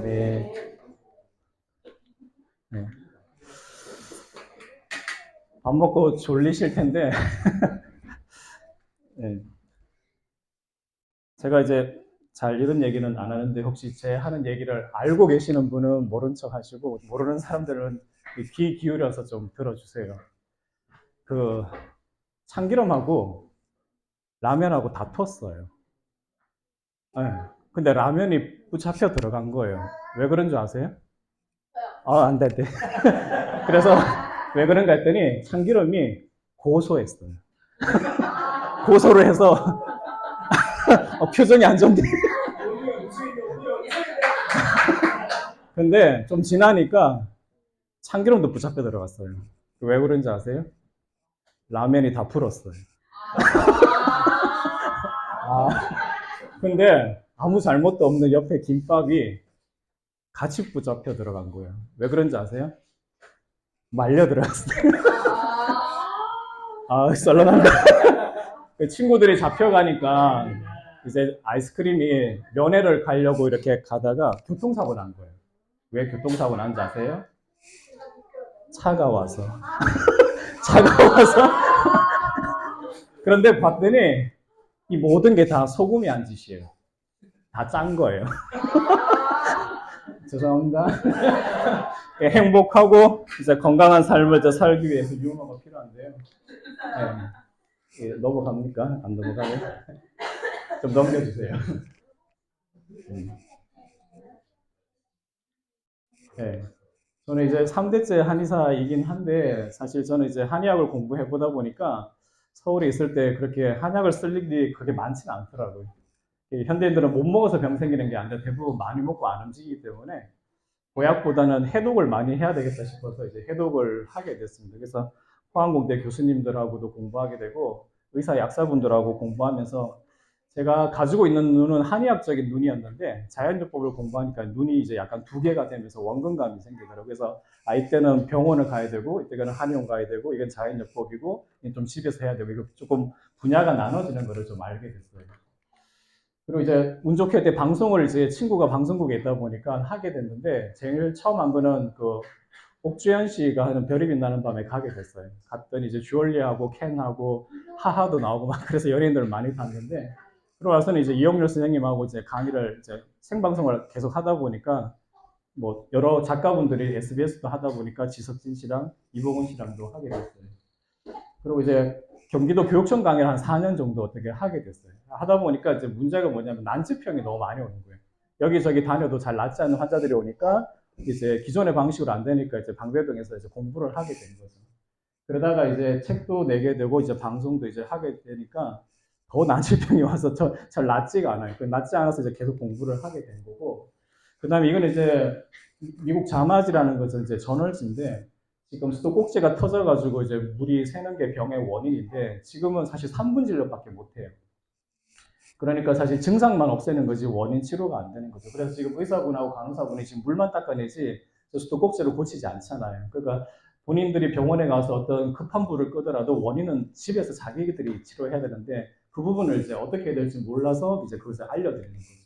네. 네. 밥 먹고 졸리실 텐데, 네. 제가 이제 잘 이런 얘기는 안 하는데, 혹시 제 하는 얘기를 알고 계시는 분은 모른 척 하시고, 모르는 사람들은 귀 기울여서 좀 들어주세요. 그, 참기름하고 라면하고 다 텄어요. 네. 근데 라면이 붙잡혀 들어간 거예요. 왜 그런 줄 아세요? 안 돼, 안 돼. 그래서 왜 그런가 했더니 참기름이 고소했어요. 고소를 해서 표정이 안 좋은데. 근데 좀 지나니까 참기름도 붙잡혀 들어갔어요. 왜 그런지 아세요? 라면이 다 불었어요. 아, 근데 아무 잘못도 없는 옆에 김밥이 같이 붙잡혀 들어간 거예요. 왜 그런지 아세요? 말려 들어갔어요. 썰렁한데. 친구들이 잡혀가니까 이제 아이스크림이 면회를 가려고 이렇게 가다가 교통사고 난 거예요. 왜 교통사고 난지 아세요? 차가 와서. 차가 와서. 그런데 봤더니 이 모든 게 다 소금이 한 짓이에요. 다 짠 거예요. 죄송합니다. 행복하고 이제 건강한 삶을 살기 위해서 유머가 필요한데요. 네. 넘어갑니까? 안 넘어가요? 좀 넘겨주세요. 음. 네. 저는 이제 3대째 한의사이긴 한데, 사실 저는 이제 한의학을 공부해 보다 보니까 서울에 있을 때 그렇게 한약을 쓸 일이 그렇게 많지는 않더라고요. 현대인들은 못 먹어서 병 생기는 게 아니라 대부분 많이 먹고 안 움직이기 때문에 보약보다는 해독을 많이 해야 되겠다 싶어서 이제 해독을 하게 됐습니다. 그래서 포항공대 교수님들하고도 공부하게 되고 의사 약사분들하고 공부하면서 제가 가지고 있는 눈은 한의학적인 눈이었는데 자연요법을 공부하니까 눈이 이제 약간 두 개가 되면서 원근감이 생기더라고요. 그래서 이때는 병원을 가야 되고 이때는 한의원 가야 되고 이건 자연요법이고 이건 좀 집에서 해야 되고 이거 조금 분야가 나눠지는 거를 좀 알게 됐어요. 그리고 이제 운 좋게 때 방송을 이제 친구가 방송국에 있다 보니까 하게 됐는데 제일 처음 한 거는 그 옥주현 씨가 하는 별이 빛나는 밤에 가게 됐어요. 갔더니 이제 주얼리하고 켄하고 하하도 나오고 막 그래서 연예인들을 많이 봤는데 그러고 나서는 이제 이영렬 선생님하고 이제 강의를 이제 생방송을 계속 하다 보니까 뭐 여러 작가분들이 SBS도 하다 보니까 지석진 씨랑 이보근 씨랑도 하게 됐어요. 그리고 이제 경기도 교육청 강의를 한 4년 정도 어떻게 하게 됐어요. 하다 보니까 이제 문제가 뭐냐면 난치병이 너무 많이 오는 거예요. 여기저기 다녀도 잘 낫지 않는 환자들이 오니까 이제 기존의 방식으로 안 되니까 이제 방배동에서 이제 공부를 하게 된 거죠. 그러다가 이제 책도 내게 되고 이제 방송도 이제 하게 되니까 더 난치병이 와서 잘 낫지가 않아요. 낫지 않아서 이제 계속 공부를 하게 된 거고. 그 다음에 이건 이제 미국 자마지라는 것은 이제 전월지인데 지금 수도꼭지가 터져가지고 이제 물이 새는 게 병의 원인인데 지금은 사실 3분 진료밖에 못 해요. 그러니까 사실 증상만 없애는 거지 원인 치료가 안 되는 거죠. 그래서 지금 의사분하고 간호사분이 지금 물만 닦아내지 수도꼭지를 고치지 않잖아요. 그러니까 본인들이 병원에 가서 어떤 급한 불을 끄더라도 원인은 집에서 자기들이 치료해야 되는데 그 부분을 이제 어떻게 해야 될지 몰라서 이제 그것을 알려드리는 거죠.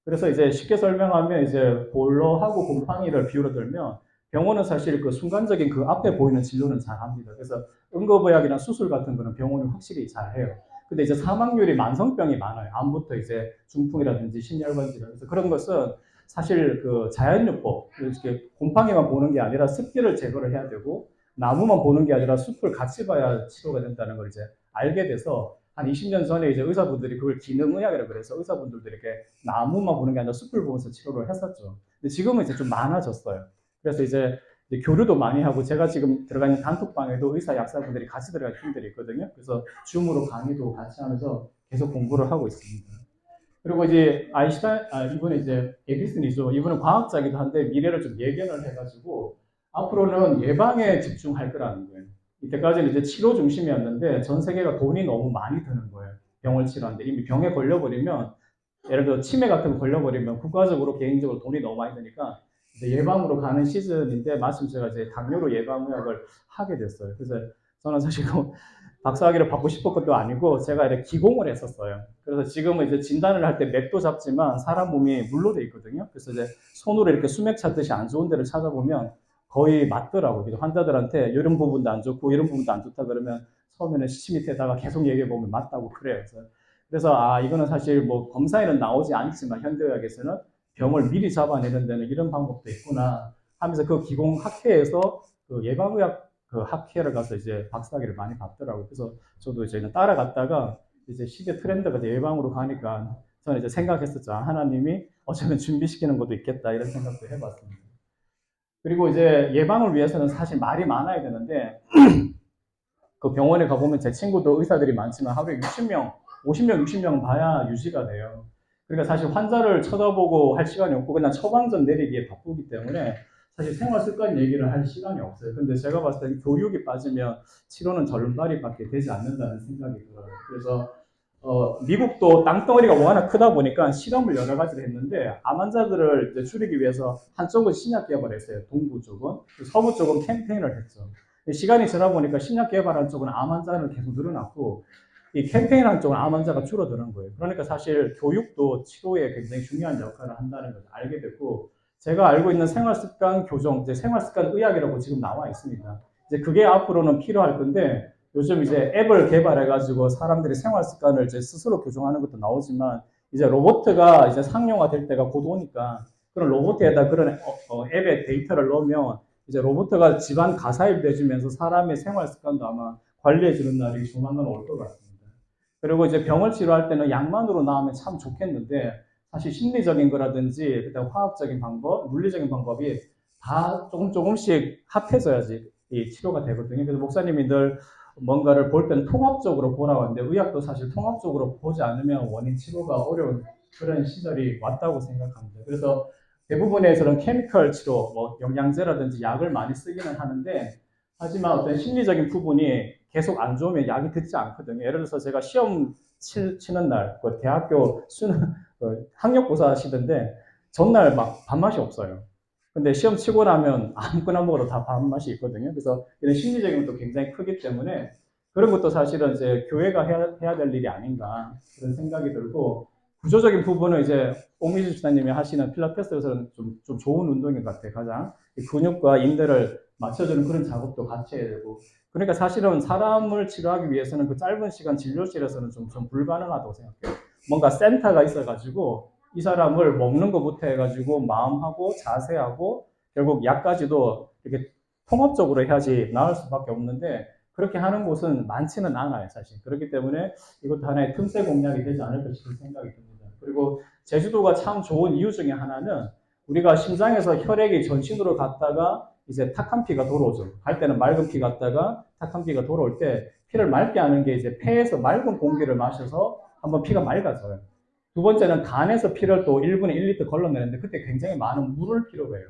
그래서 이제 쉽게 설명하면 이제 볼로하고 곰팡이를 비유로 들면 병원은 사실 그 순간적인 그 앞에 보이는 진료는 잘 합니다. 그래서 응급의학이나 수술 같은 거는 병원이 확실히 잘 해요. 근데 이제 사망률이 만성병이 많아요. 암부터 이제 중풍이라든지 심혈관 질환. 그래서 그런 것은 사실 그 자연요법, 이렇게 곰팡이만 보는 게 아니라 습기를 제거를 해야 되고 나무만 보는 게 아니라 숲을 같이 봐야 치료가 된다는 걸 이제 알게 돼서 한 20년 전에 이제 의사분들이 그걸 기능의학이라고 그래서 의사분들도 이렇게 나무만 보는 게 아니라 숲을 보면서 치료를 했었죠. 근데 지금은 이제 좀 많아졌어요. 그래서 이제 교류도 많이 하고 제가 지금 들어가 있는 단톡방에도 의사 약사분들이 같이 들어간 팀들이 있거든요. 그래서 줌으로 강의도 같이 하면서 계속 공부를 하고 있습니다. 그리고 이제 이분은 이제 에디슨이죠. 이분은 과학자기도 한데 미래를 좀 예견을 해가지고 앞으로는 예방에 집중할 거라는 거예요. 이때까지는 이제 치료 중심이었는데 전 세계가 돈이 너무 많이 드는 거예요. 병을 치료하는데 이미 병에 걸려버리면 예를 들어 치매 같은 거 걸려버리면 국가적으로 개인적으로 돈이 너무 많이 드니까 이제 예방으로 가는 시즌인데 마침 제가 이제 당뇨로 예방의학을 하게 됐어요. 그래서 저는 사실 박사학위를 받고 싶은 것도 아니고 제가 이렇게 기공을 했었어요. 그래서 지금은 이제 진단을 할 때 맥도 잡지만 사람 몸이 물로 돼 있거든요. 그래서 이제 손으로 이렇게 수맥 찾듯이 안 좋은 데를 찾아보면 거의 맞더라고요. 그래서 환자들한테 이런 부분도 안 좋고 이런 부분도 안 좋다 그러면 처음에는 시치 밑에다가 계속 얘기해 보면 맞다고 그래요. 그래서 아 이거는 사실 뭐 검사에는 나오지 않지만 현대의학에서는 병을 미리 잡아내는 데는 이런 방법도 있구나 하면서 그 기공학회에서 그 예방의학 그 학회를 가서 이제 박사학위를 많이 받더라고요. 그래서 저도 이제 따라갔다가 이제 시대 트렌드가 예방으로 가니까 저는 이제 생각했었죠. 하나님이 어쩌면 준비시키는 것도 있겠다 이런 생각도 해봤습니다. 그리고 이제 예방을 위해서는 사실 말이 많아야 되는데 그 병원에 가보면 제 친구도 의사들이 많지만 하루에 60명, 50명, 60명 봐야 유지가 돼요. 그러니까 사실 환자를 쳐다보고 할 시간이 없고 그냥 처방전 내리기에 바쁘기 때문에 사실 생활 습관 얘기를 할 시간이 없어요. 근데 제가 봤을 때 교육이 빠지면 치료는 절름발이밖에 되지 않는다는 생각이 들어요. 그래서 미국도 땅덩어리가 워낙 크다 보니까 실험을 여러 가지를 했는데 암 환자들을 이제 줄이기 위해서 한쪽은 신약 개발을 했어요. 동부 쪽은. 서부 쪽은 캠페인을 했죠. 시간이 지나 보니까 신약 개발한 쪽은 암 환자는 계속 늘어났고 이 캠페인한 쪽은 암 환자가 줄어드는 거예요. 그러니까 사실 교육도 치료에 굉장히 중요한 역할을 한다는 걸 알게 됐고 제가 알고 있는 생활습관 교정, 이제 생활습관 의학이라고 지금 나와 있습니다. 이제 그게 앞으로는 필요할 건데 요즘 이제 앱을 개발해가지고 사람들이 생활습관을 이제 스스로 교정하는 것도 나오지만 이제 로봇가 이제 상용화될 때가 곧 오니까 그런 로봇에다 그런 앱에 데이터를 넣으면 이제 로봇가 집안 가사일도 해주면서 사람의 생활 습관도 아마 관리해주는 날이 조만간 올 것 같습니다. 그리고 이제 병을 치료할 때는 약만으로 나오면 참 좋겠는데 사실 심리적인 거라든지 그다음 화학적인 방법, 물리적인 방법이 다 조금씩 합해져야지 이 치료가 되거든요. 그래서 목사님이 늘 뭔가를 볼 때는 통합적으로 보라고 하는데 의학도 사실 통합적으로 보지 않으면 원인 치료가 어려운 그런 시절이 왔다고 생각합니다. 그래서 대부분에서는 케미컬 치료, 뭐 영양제라든지 약을 많이 쓰기는 하는데 하지만 어떤 심리적인 부분이 계속 안 좋으면 약이 듣지 않거든요. 예를 들어서 제가 시험 치는 날, 그 대학교 수능 학력고사 하시던데 전날 막 밥맛이 없어요. 근데 시험 치고 나면 아무거나 먹어도 다 밥맛이 있거든요. 그래서 이런 심리적인 것도 굉장히 크기 때문에 그런 것도 사실은 이제 교회가 해야 될 일이 아닌가 그런 생각이 들고 구조적인 부분은 이제 옥미주 지사님이 하시는 필라테스에서는 좀 좋은 운동인 것 같아요. 가장 근육과 인대를 맞춰주는 그런 작업도 같이 해야 되고 그러니까 사실은 사람을 치료하기 위해서는 그 짧은 시간 진료실에서는 좀 불가능하다고 생각해요. 뭔가 센터가 있어가지고 이 사람을 먹는 것부터 해가지고 마음하고 자세하고 결국 약까지도 이렇게 통합적으로 해야지 나을 수밖에 없는데 그렇게 하는 곳은 많지는 않아요, 사실. 그렇기 때문에 이것도 하나의 틈새 공략이 되지 않을까 싶은 생각이 듭니다. 그리고 제주도가 참 좋은 이유 중에 하나는 우리가 심장에서 혈액이 전신으로 갔다가 이제 탁한 피가 돌아오죠. 갈 때는 맑은 피 갔다가 탁한 피가 돌아올 때 피를 맑게 하는 게 이제 폐에서 맑은 공기를 마셔서 한번 피가 맑아져요. 두 번째는 간에서 피를 또 1분에 1리터 걸러내는데 그때 굉장히 많은 물을 필요로 해요.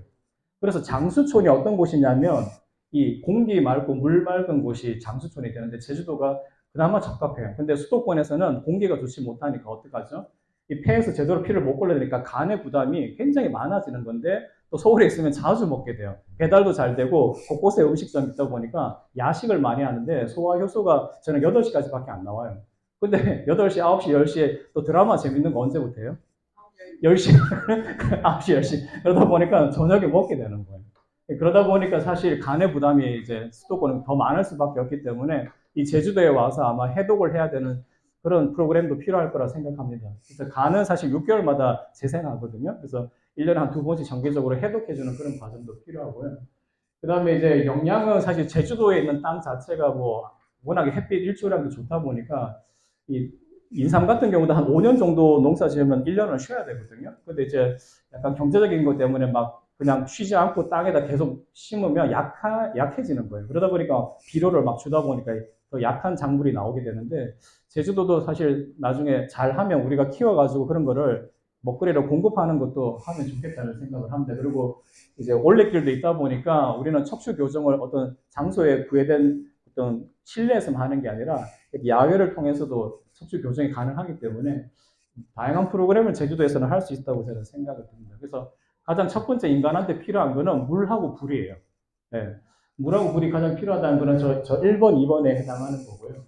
그래서 장수촌이 어떤 곳이냐면 이 공기 맑고 물 맑은 곳이 장수촌이 되는데 제주도가 그나마 적합해요. 근데 수도권에서는 공기가 좋지 못하니까 어떡하죠? 이 폐에서 제대로 피를 못 걸러내니까 간의 부담이 굉장히 많아지는 건데 또 서울에 있으면 자주 먹게 돼요. 배달도 잘 되고 곳곳에 음식점이 있다 보니까 야식을 많이 하는데 소화 효소가 저는 8시까지밖에 안 나와요. 근데 8시, 9시, 10시에 또 드라마 재밌는 거 언제부터 해요? 10시, 9시, 10시. 그러다 보니까 저녁에 먹게 되는 거예요. 그러다 보니까 사실 간의 부담이 이제 수도권은 더 많을 수밖에 없기 때문에 이 제주도에 와서 아마 해독을 해야 되는 그런 프로그램도 필요할 거라 생각합니다. 그래서 간은 사실 6개월마다 재생하거든요. 그래서 1년에 한 2번씩 정기적으로 해독해주는 그런 과정도 필요하고요. 그 다음에 이제 영양은 사실 제주도에 있는 땅 자체가 뭐 워낙에 햇빛 일조량도 좋다 보니까 이 인삼 같은 경우도 한 5년 정도 농사 지으면 1년을 쉬어야 되거든요. 근데 이제 약간 경제적인 것 때문에 막 그냥 쉬지 않고 땅에다 계속 심으면 약해지는 거예요. 그러다 보니까 비료를 막 주다 보니까 더 약한 작물이 나오게 되는데 제주도도 사실 나중에 잘 하면 우리가 키워가지고 그런 거를 먹거리로 공급하는 것도 하면 좋겠다는 생각을 합니다. 그리고 이제 올레길도 있다 보니까 우리는 척추 교정을 어떤 장소에 구애된 어떤 실내에서만 하는 게 아니라 야외를 통해서도 척추 교정이 가능하기 때문에 다양한 프로그램을 제주도에서는 할 수 있다고 저는 생각을 듭니다. 그래서 가장 첫 번째 인간한테 필요한 거는 물하고 불이에요. 네. 물하고 불이 가장 필요하다는 거는 저 1번, 2번에 해당하는 거고요.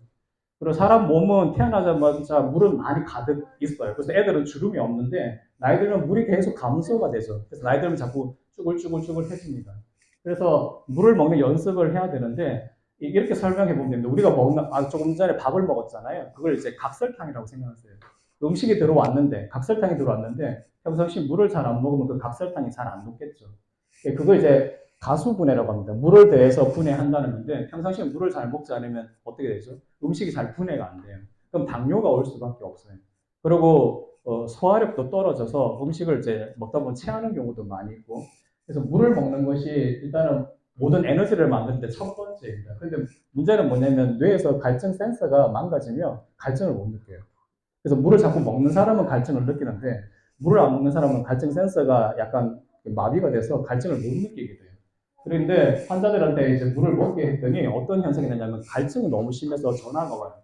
그리고 사람 몸은 태어나자마자 물은 많이 가득 있어요. 그래서 애들은 주름이 없는데 나이 들면 물이 계속 감소가 되죠. 그래서 나이 들면 자꾸 쭈글쭈글쭈글해집니다. 그래서 물을 먹는 연습을 해야 되는데 이렇게 설명해 보면 됩니다. 우리가 조금 전에 밥을 먹었잖아요. 그걸 이제 각설탕이라고 생각하세요. 음식이 들어왔는데 각설탕이 들어왔는데 평상시 물을 잘 안 먹으면 그 각설탕이 잘 안 녹겠죠. 그거 이제 가수분해라고 합니다. 물을 대해서 분해한다는 건데 평상시에 물을 잘 먹지 않으면 어떻게 되죠? 음식이 잘 분해가 안 돼요. 그럼 당뇨가 올 수밖에 없어요. 그리고 소화력도 떨어져서 음식을 이제 먹다 보면 체하는 경우도 많이 있고 그래서 물을 먹는 것이 일단은 모든 에너지를 만드는데 첫 번째입니다. 근데 문제는 뭐냐면 뇌에서 갈증 센서가 망가지면 갈증을 못 느껴요. 그래서 물을 자꾸 먹는 사람은 갈증을 느끼는데 물을 안 먹는 사람은 갈증 센서가 약간 마비가 돼서 갈증을 못 느끼게 돼요. 그런데 환자들한테 이제 물을 먹게 했더니 어떤 현상이 나냐면 갈증이 너무 심해서 전화가 와요.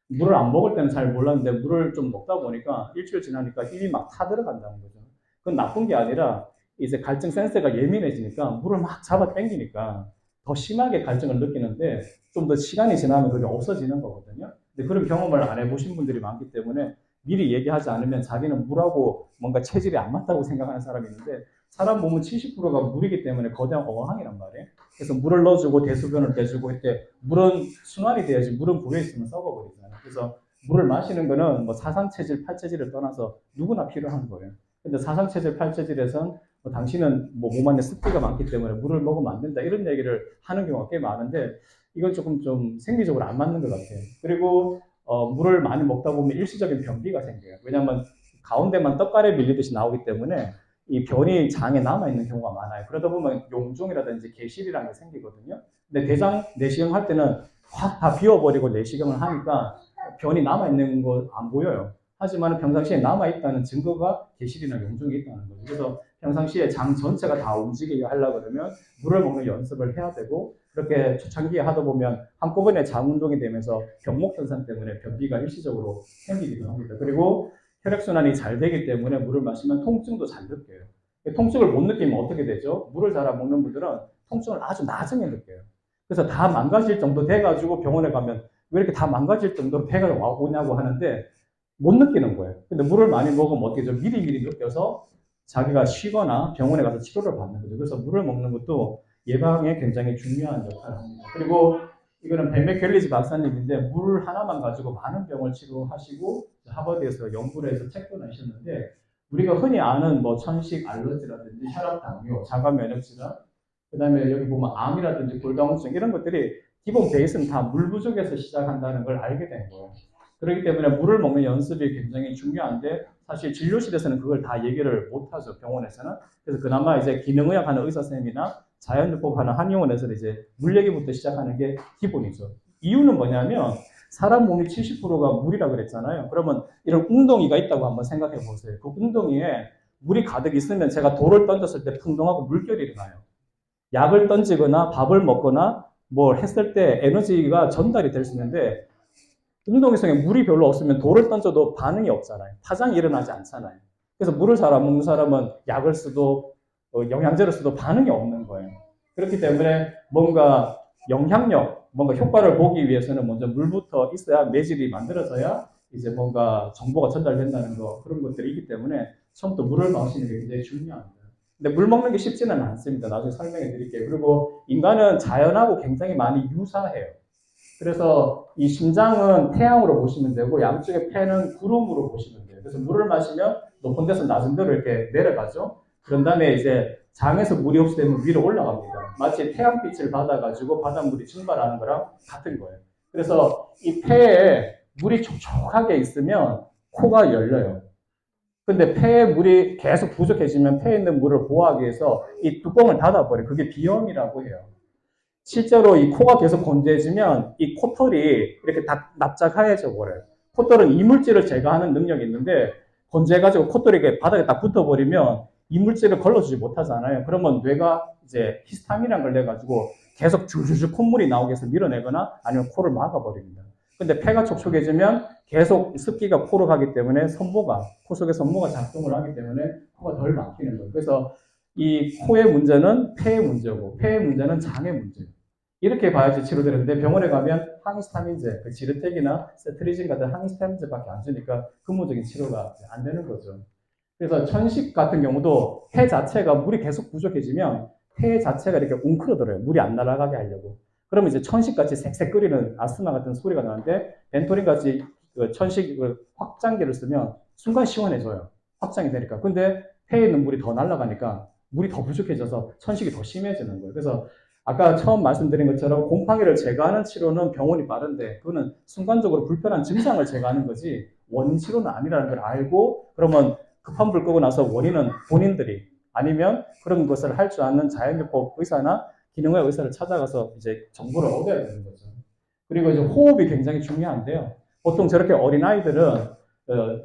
물을 안 먹을 때는 잘 몰랐는데 물을 좀 먹다 보니까 일주일 지나니까 힘이 막 타들어간다는 거죠. 그건 나쁜 게 아니라 이제 갈증 센서가 예민해지니까 물을 막 잡아 당기니까 더 심하게 갈증을 느끼는데 좀 더 시간이 지나면 그게 없어지는 거거든요. 근데 그런 경험을 안 해보신 분들이 많기 때문에 미리 얘기하지 않으면 자기는 물하고 뭔가 체질이 안 맞다고 생각하는 사람이 있는데 사람 몸은 70%가 물이기 때문에 거대한 어항이란 말이에요. 그래서 물을 넣어주고 대소변을 빼주고 이때 물은 순환이 돼야지 물은 불에 있으면 썩어버리잖아요. 그래서 물을 마시는 거는 뭐 사상체질, 팔체질을 떠나서 누구나 필요한 거예요. 근데 사상체질, 팔체질에선 뭐 당신은 뭐 몸 안에 습기가 많기 때문에 물을 먹으면 안 된다 이런 얘기를 하는 경우가 꽤 많은데 이건 조금 좀 생리적으로 안 맞는 것 같아요. 그리고 물을 많이 먹다 보면 일시적인 변비가 생겨요. 왜냐하면 가운데만 떡가래 밀리듯이 나오기 때문에 이 변이 장에 남아있는 경우가 많아요. 그러다 보면 용종이라든지 개실이라는 게 생기거든요. 근데 대장 내시경 할 때는 확 다 비워버리고 내시경을 하니까 변이 남아있는 거 안 보여요. 하지만 평상시에 남아있다는 증거가 개실이나 용종이 있다는 거죠. 그래서 평상시에 장 전체가 다 움직이게 하려고 그러면 물을 먹는 연습을 해야 되고 그렇게 초창기에 하다 보면 한꺼번에 장 운동이 되면서 병목 현상 때문에 변비가 일시적으로 생기기도 합니다. 그리고 혈액순환이 잘 되기 때문에 물을 마시면 통증도 잘 느껴요. 통증을 못 느끼면 어떻게 되죠? 물을 잘 안 먹는 분들은 통증을 아주 나중에 느껴요. 그래서 다 망가질 정도 돼가지고 병원에 가면 왜 이렇게 다 망가질 정도로 배가 오냐고 하는데 못 느끼는 거예요. 근데 물을 많이 먹으면 어떻게 죠? 미리미리 느껴서 자기가 쉬거나 병원에 가서 치료를 받는 거죠. 그래서 물을 먹는 것도 예방에 굉장히 중요한 역할을 합니다. 그리고 이거는 벤맥 갤리지 박사님인데 물 하나만 가지고 많은 병을 치료하시고 하버드에서 연구를 해서 책도 내셨는데 우리가 흔히 아는 뭐 천식 알러지라든지 혈압 당뇨, 자가 면역 질환, 그다음에 여기 보면 암이라든지 골다공증 이런 것들이 기본 베이스는 다 물 부족에서 시작한다는 걸 알게 된 거예요. 그렇기 때문에 물을 먹는 연습이 굉장히 중요한데 사실 진료실에서는 그걸 다 얘기를 못하죠. 병원에서는. 그래서 그나마 이제 기능의학 하는 의사 선생님이나 자연요법 하는 한의원에서는 이제 물 얘기부터 시작하는 게 기본이죠. 이유는 뭐냐면 사람 몸이 70%가 물이라 그랬잖아요. 그러면 이런 웅덩이가 있다고 한번 생각해 보세요. 그 웅덩이에 물이 가득 있으면 제가 돌을 던졌을 때 풍덩하고 물결이 일어나요. 약을 던지거나 밥을 먹거나 뭘 했을 때 에너지가 전달이 될 수 있는데 운동성에 물이 별로 없으면 돌을 던져도 반응이 없잖아요. 파장이 일어나지 않잖아요. 그래서 물을 잘 안 먹는 사람은 약을 써도 영양제를 써도 반응이 없는 거예요. 그렇기 때문에 뭔가 영향력, 뭔가 효과를 보기 위해서는 먼저 물부터 있어야 매질이 만들어져야 이제 뭔가 정보가 전달된다는 거 그런 것들이 있기 때문에 처음부터 물을 마시는 게 굉장히 중요합니다. 근데 물 먹는 게 쉽지는 않습니다. 나중에 설명해 드릴게요. 그리고 인간은 자연하고 굉장히 많이 유사해요. 그래서 이 심장은 태양으로 보시면 되고 양쪽에 폐는 구름으로 보시면 돼요. 그래서 물을 마시면 높은 데서 낮은 데로 이렇게 내려가죠. 그런 다음에 이제 장에서 물이 흡수되면 위로 올라갑니다. 마치 태양빛을 받아가지고 바닷물이 증발하는 거랑 같은 거예요. 그래서 이 폐에 물이 촉촉하게 있으면 코가 열려요. 근데 폐에 물이 계속 부족해지면 폐에 있는 물을 보호하기 위해서 이 뚜껑을 닫아버려요. 그게 비염이라고 해요. 실제로 이 코가 계속 건조해지면 이 코털이 이렇게 다 납작하얘져 버려요. 코털은 이물질을 제거하는 능력이 있는데 건조해가지고 코털이 이렇게 바닥에 딱 붙어버리면 이물질을 걸러주지 못하잖아요. 그러면 뇌가 이제 히스타민이라는 걸 내가지고 계속 줄줄줄 콧물이 나오게 해서 밀어내거나 아니면 코를 막아버립니다. 근데 폐가 촉촉해지면 계속 습기가 코로 가기 때문에 코 속에 선모가 작동을 하기 때문에 코가 덜 막히는 거예요. 그래서 이 코의 문제는 폐의 문제고 폐의 문제는 장의 문제예요. 이렇게 봐야지 치료되는데 병원에 가면 항히스타민제, 그 지르텍이나 세트리진 같은 항히스타민제밖에 안 주니까 근본적인 치료가 안 되는 거죠. 그래서 천식 같은 경우도 폐 자체가 물이 계속 부족해지면 폐 자체가 이렇게 웅크러들어요. 물이 안 날아가게 하려고. 그러면 이제 천식같이 색색 끓이는 아스마 같은 소리가 나는데 벤토린같이 그 천식 확장기를 쓰면 순간 시원해져요. 확장이 되니까. 근데 폐에 있는 물이 더 날아가니까 물이 더 부족해져서 천식이 더 심해지는 거예요. 그래서 아까 처음 말씀드린 것처럼 곰팡이를 제거하는 치료는 병원이 빠른데 그거는 순간적으로 불편한 증상을 제거하는 거지 원인 치료는 아니라는 걸 알고 그러면 급한 불 끄고 나서 원인은 본인들이 아니면 그런 것을 할 줄 아는 자연요법 의사나 기능의 의사를 찾아가서 이제 정보를 얻어야 되는 거죠. 그리고 이제 호흡이 굉장히 중요한데요. 보통 저렇게 어린아이들은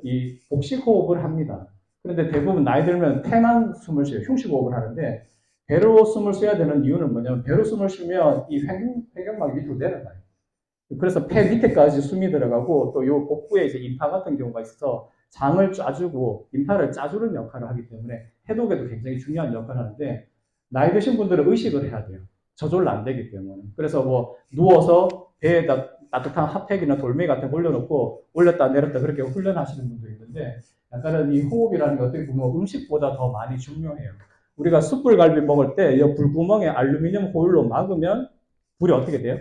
이 복식 호흡을 합니다. 그런데 대부분 나이 들면 폐만 숨을 쉬어요. 흉식 호흡을 하는데 배로 숨을 쉬어야 되는 이유는 뭐냐면 배로 숨을 쉬면 이 횡격막이 밑으로 내려가요. 그래서 폐 밑에까지 숨이 들어가고 또 요 복부에 이제 임파 같은 경우가 있어서 장을 짜주고 임파를 짜주는 역할을 하기 때문에 해독에도 굉장히 중요한 역할을 하는데 나이 드신 분들은 의식을 해야 돼요. 저절로 안 되기 때문에. 그래서 뭐 누워서 배에다 따뜻한 핫팩이나 돌멩이 같은 거 올려놓고 올렸다 내렸다 그렇게 훈련하시는 분도 있는데 약간은 이 호흡이라는 게 어떻게 보면 음식보다 더 많이 중요해요. 우리가 숯불갈비 먹을 때 이 불구멍에 알루미늄 호일로 막으면 불이 어떻게 돼요?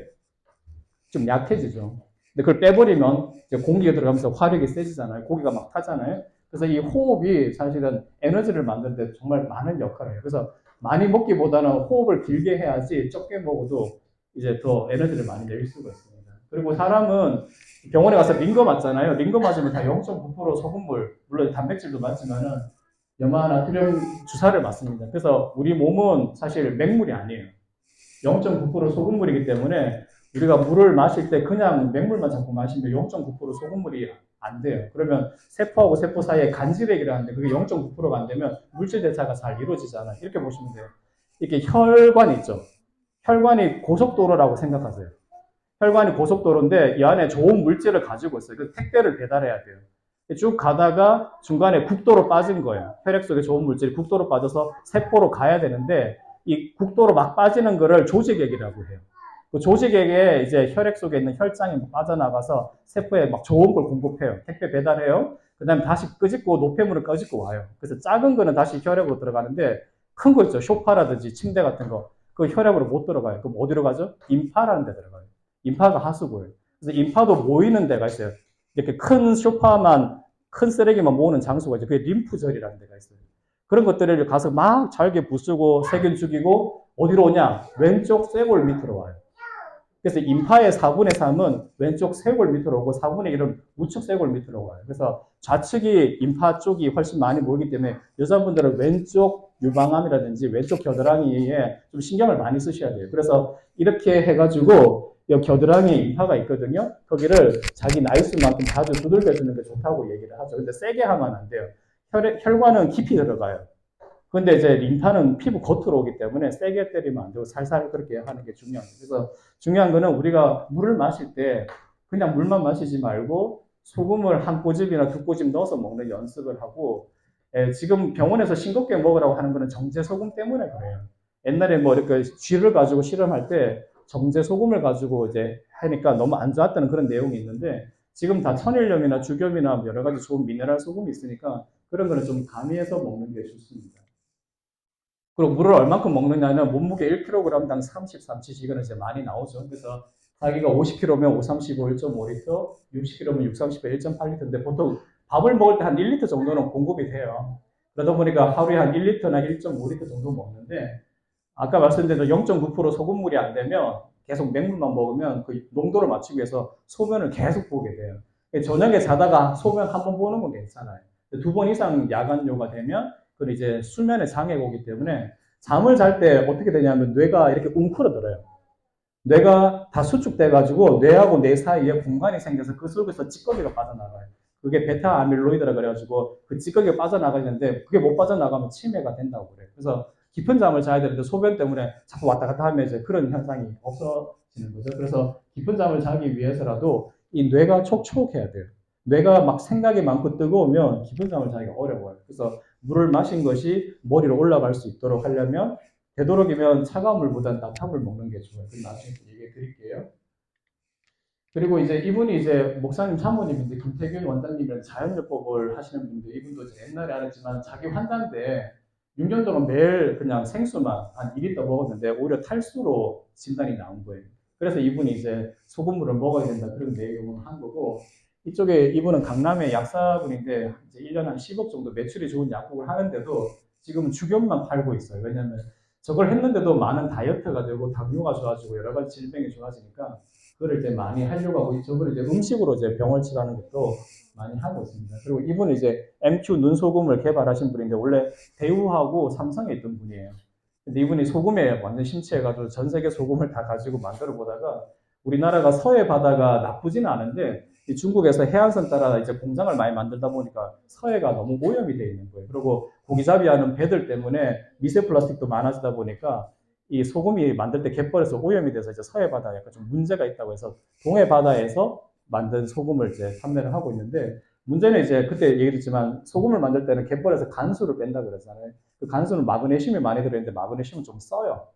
좀 약해지죠. 근데 그걸 빼버리면 이제 공기가 들어가면서 화력이 세지잖아요. 고기가 막 타잖아요. 그래서 이 호흡이 사실은 에너지를 만드는데 정말 많은 역할을 해요. 그래서 많이 먹기보다는 호흡을 길게 해야지 적게 먹어도 이제 더 에너지를 많이 낼 수가 있습니다. 그리고 사람은 병원에 가서 링거 맞잖아요. 링거 맞으면 다 0.9% 소금물, 물론 단백질도 맞지만은 염화나트륨 주사를 맞습니다. 그래서 우리 몸은 사실 맹물이 아니에요. 0.9% 소금물이기 때문에 우리가 물을 마실 때 그냥 맹물만 자꾸 마시면 0.9% 소금물이 안 돼요. 그러면 세포하고 세포 사이에 간질액이라 하는데 그게 0.9%가 안 되면 물질 대사가 잘 이루어지잖아요. 이렇게 보시면 돼요. 이렇게 혈관이 있죠. 혈관이 고속도로라고 생각하세요. 혈관이 고속도로인데 이 안에 좋은 물질을 가지고 있어요. 그 택배를 배달해야 돼요. 쭉 가다가 중간에 국도로 빠진 거예요. 혈액 속에 좋은 물질이 국도로 빠져서 세포로 가야 되는데 이 국도로 막 빠지는 거를 조직액이라고 해요. 그 조직액에 이제 혈액 속에 있는 혈장이 빠져나가서 세포에 막 좋은 걸 공급해요. 택배 배달해요. 그 다음에 다시 끄집고 노폐물을 끄집고 와요. 그래서 작은 거는 다시 혈액으로 들어가는데 큰 거 있죠. 소파라든지 침대 같은 거. 그 혈액으로 못 들어가요. 그럼 어디로 가죠? 임파라는 데 들어가요. 임파가 하수구예요. 그래서 임파도 모이는 데가 있어요. 이렇게 큰 소파만 큰 쓰레기만 모으는 장소가 있죠. 그게 림프절이라는 데가 있어요. 그런 것들을 가서 막 잘게 부수고 세균 죽이고 어디로 오냐? 왼쪽 쇄골 밑으로 와요. 그래서 임파의 4분의 3은 왼쪽 쇄골 밑으로 오고 4분의 1은 우측 쇄골 밑으로 와요. 그래서 좌측이 임파 쪽이 훨씬 많이 모이기 때문에 여자분들은 왼쪽 유방암이라든지 왼쪽 겨드랑이에 좀 신경을 많이 쓰셔야 돼요. 그래서 이렇게 해가지고 겨드랑이에 임파가 있거든요. 거기를 자기 나이 수만큼 자주 두들겨주는 게 좋다고 얘기를 하죠. 근데 세게 하면 안 돼요. 혈관은 깊이 들어가요. 근데 이제 림파는 피부 겉으로 오기 때문에 세게 때리면 안 되고 살살 그렇게 하는 게 중요합니다. 그래서 중요한 거는 우리가 물을 마실 때 그냥 물만 마시지 말고 소금을 한 꼬집이나 두 꼬집 넣어서 먹는 연습을 하고 지금 병원에서 싱겁게 먹으라고 하는 거는 정제 소금 때문에 그래요. 옛날에 뭐 이렇게 쥐를 가지고 실험할 때 정제 소금을 가지고 이제 하니까 너무 안 좋았다는 그런 내용이 있는데 지금 다 천일염이나 주겸이나 여러 가지 좋은 미네랄 소금이 있으니까 그런 거는 좀 가미해서 먹는 게 좋습니다. 그리고 물을 얼만큼 먹느냐는 몸무게 1kg당 33cc 이거는 이제 많이 나오죠. 그래서 자기가 50kg면 5, 35, 1.5리터, 60kg면 6, 30에 1.8리터인데 보통 밥을 먹을 때 한 1리터 정도는 공급이 돼요. 그러다 보니까 하루에 한 1리터나 1.5리터 정도 먹는데 아까 말씀드린 0.9% 소금물이 안 되면 계속 맹물만 먹으면 그 농도를 맞추기 위해서 소면을 계속 보게 돼요. 저녁에 자다가 소면 한 번 보는 건 괜찮아요. 두 번 이상 야간요가 되면 그건 이제 수면에 장애가 오기 때문에 잠을 잘 때 어떻게 되냐면 뇌가 이렇게 웅크러들어요. 뇌가 다 수축돼가지고 뇌하고 뇌 사이에 공간이 생겨서 그 속에서 찌꺼기가 빠져나가요. 그게 베타 아밀로이드라 그래가지고 그 찌꺼기가 빠져나가는데 그게 못 빠져나가면 치매가 된다고 그래요. 그래서 깊은 잠을 자야 되는데 소변 때문에 자꾸 왔다 갔다 하면 이제 그런 현상이 없어지는 거죠. 그래서 깊은 잠을 자기 위해서라도 이 뇌가 촉촉해야 돼요. 뇌가 막 생각이 많고 뜨거우면 깊은 잠을 자기가 어려워요. 그래서 물을 마신 것이 머리로 올라갈 수 있도록 하려면 되도록이면 차가운 물보다는 따뜻한 물 먹는 게 좋아요. 그럼 나중에 얘기해 드릴게요. 그리고 이제 이분이 이제 목사님 사모님인데 김태균 원장님이랑 자연요법을 하시는 분인데 이분도 이제 옛날에 알았지만 자기 환자인데 6년 동안 매일 그냥 생수만 한 2리터 먹었는데 오히려 탈수로 진단이 나온 거예요. 그래서 이분이 이제 소금물을 먹어야 된다 그런 내용을 한 거고 이쪽에 이분은 강남의 약사분인데 이제 1년에 한 10억 정도 매출이 좋은 약국을 하는데도 지금은 죽염만 팔고 있어요. 왜냐하면 저걸 했는데도 많은 다이어트가 되고 당뇨가 좋아지고 여러 가지 질병이 좋아지니까 그걸 이제 많이 하려고 하고 저걸 이제 음식으로 이제 병을 치료하는 것도 많이 하고 있습니다. 그리고 이분은 이제 MQ 눈소금을 개발하신 분인데 원래 대우하고 삼성에 있던 분이에요. 근데 이분이 소금에 완전 심취해가지고 전 세계 소금을 다 가지고 만들어 보다가 우리나라가 서해 바다가 나쁘지는 않은데 중국에서 해안선 따라 이제 공장을 많이 만들다 보니까 서해가 너무 오염이 되어 있는 거예요. 그리고 고기잡이하는 배들 때문에 미세 플라스틱도 많아지다 보니까 이 소금이 만들 때 갯벌에서 오염이 돼서 이제 서해 바다에 약간 좀 문제가 있다고 해서 동해 바다에서 만든 소금을 이제 판매를 하고 있는데 문제는 이제 그때 얘기했지만 소금을 만들 때는 갯벌에서 간수를 뺀다 그러잖아요. 그 간수는 마그네슘이 많이 들어있는데 마그네슘은 좀 써요.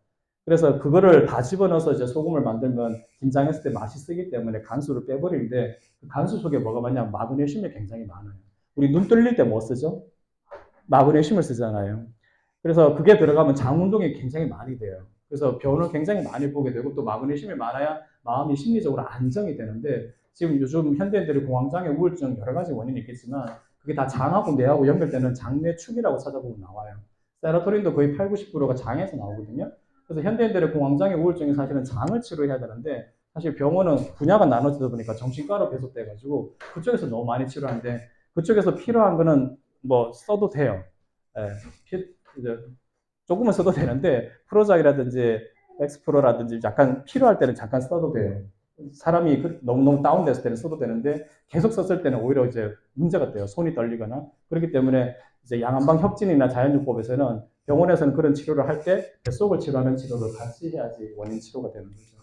그래서 그거를 다 집어넣어서 이제 소금을 만들면 김장했을 때 맛이 쓰기 때문에 간수를 빼버리는데 그 간수 속에 뭐가 많냐면 마그네슘이 굉장히 많아요. 우리 눈 뜰릴 때 뭐 쓰죠? 마그네슘을 쓰잖아요. 그래서 그게 들어가면 장 운동이 굉장히 많이 돼요. 그래서 병을 굉장히 많이 보게 되고 또 마그네슘이 많아야 마음이 심리적으로 안정이 되는데 지금 요즘 현대인들이 공황장애, 우울증 여러 가지 원인이 있겠지만 그게 다 장하고 뇌하고 연결되는 장뇌축이라고 찾아보면 나와요. 세로토닌도 거의 8, 90%가 장에서 나오거든요. 그래서 현대인들의 공황장애, 우울증이 사실은 장을 치료해야 되는데 사실 병원은 분야가 나눠지다 보니까 정신과로 배속돼가지고 그쪽에서 너무 많이 치료하는데 그쪽에서 필요한 거는 뭐 써도 돼요. 예, 이제 조금은 써도 되는데 프로작이라든지 엑스프로라든지 약간 필요할 때는 잠깐 써도 돼요. 사람이 너무너무 다운됐을 때는 써도 되는데 계속 썼을 때는 오히려 이제 문제가 돼요. 손이 떨리거나 그렇기 때문에 이제 양한방 협진이나 자연요법에서는 병원에서는 그런 치료를 할 때 뱃속을 치료하는 치료를 같이 해야지 원인 치료가 되는 거죠.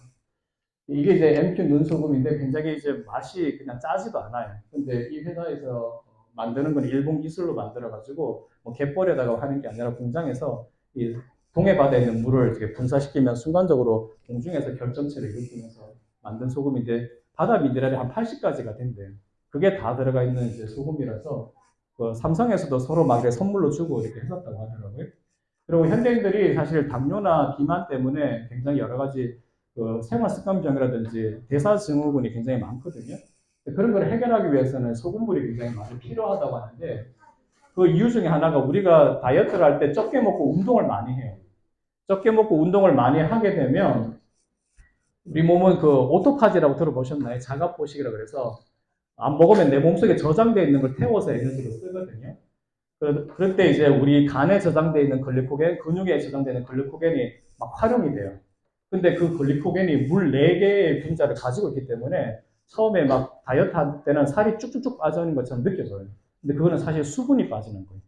이게 이제 MQ 눈소금인데 굉장히 이제 맛이 그냥 짜지도 않아요. 근데 이 회사에서 만드는 건 일본 기술로 만들어가지고 뭐 갯벌에다가 하는 게 아니라 공장에서 이 동해 바다에 있는 물을 이렇게 분사시키면 순간적으로 공중에서 결정체를 일으키면서 만든 소금인데 바다 미네랄이 한 80가지가 된대요. 그게 다 들어가 있는 이제 소금이라서 그 삼성에서도 서로 막 이렇게 선물로 주고 이렇게 했었다고 하더라고요. 그리고 현대인들이 사실 당뇨나 비만 때문에 굉장히 여러 가지 그 생활 습관병이라든지 대사증후군이 굉장히 많거든요. 그런 걸 해결하기 위해서는 소금물이 굉장히 많이 필요하다고 하는데 그 이유 중에 하나가 우리가 다이어트를 할 때 적게 먹고 운동을 많이 해요. 적게 먹고 운동을 많이 하게 되면 우리 몸은 그 오토파지라고 들어보셨나요? 자가포식이라고 그래서 안 먹으면 내 몸속에 저장되어 있는 걸 태워서 에너지로 쓰거든요. 그럴 때 이제 우리 간에 저장되어 있는 글리코겐, 근육에 저장되는 글리코겐이 막 활용이 돼요. 근데 그 글리코겐이 물 4개의 분자를 가지고 있기 때문에 처음에 막 다이어트 할 때는 살이 쭉쭉쭉 빠지는 것처럼 느껴져요. 근데 그거는 사실 수분이 빠지는 거예요.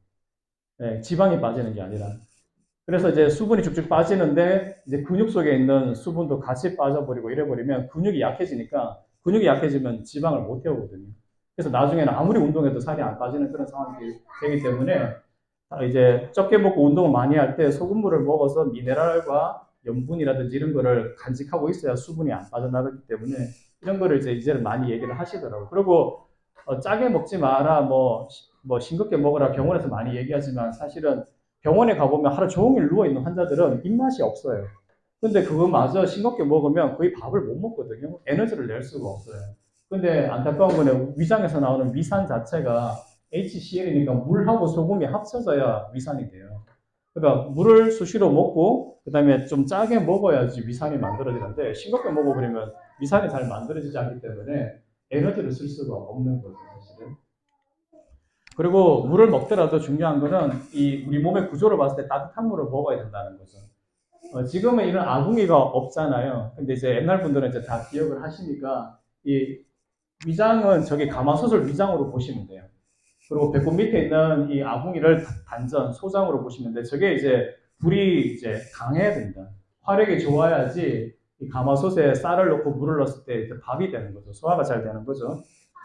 네, 지방이 빠지는 게 아니라. 그래서 이제 수분이 쭉쭉 빠지는데 이제 근육 속에 있는 수분도 같이 빠져버리고 이래버리면 근육이 약해지니까 근육이 약해지면 지방을 못 태우거든요. 그래서 나중에는 아무리 운동해도 살이 안 빠지는 그런 상황이 되기 때문에 이제 적게 먹고 운동을 많이 할 때 소금물을 먹어서 미네랄과 염분이라든지 이런 거를 간직하고 있어야 수분이 안 빠져나가기 때문에 이런 거를 이제 이제는 많이 얘기를 하시더라고요. 그리고 짜게 먹지 마라, 뭐 싱겁게 먹으라 병원에서 많이 얘기하지만 사실은 병원에 가보면 하루 종일 누워있는 환자들은 입맛이 없어요. 근데 그거마저 싱겁게 먹으면 거의 밥을 못 먹거든요. 에너지를 낼 수가 없어요. 근데 안타까운 거는 위장에서 나오는 위산 자체가 HCl이니까 물하고 소금이 합쳐져야 위산이 돼요. 그러니까 물을 수시로 먹고 그다음에 좀 짜게 먹어야지 위산이 만들어지는데 싱겁게 먹어버리면 위산이 잘 만들어지지 않기 때문에 에너지를 쓸 수가 없는 거죠, 사실은. 그리고 물을 먹더라도 중요한 거는 이 우리 몸의 구조를 봤을 때 따뜻한 물을 먹어야 된다는 거죠. 지금은 이런 아궁이가 없잖아요. 근데 이제 옛날 분들은 이제 다 기억을 하시니까 이 위장은 저기 가마솥을 위장으로 보시면 돼요. 그리고 배꼽 밑에 있는 이 아궁이를 단전, 소장으로 보시면 돼. 저게 이제 불이 이제 강해야 된다. 화력이 좋아야지 이 가마솥에 쌀을 넣고 물을 넣었을 때 밥이 되는 거죠. 소화가 잘 되는 거죠.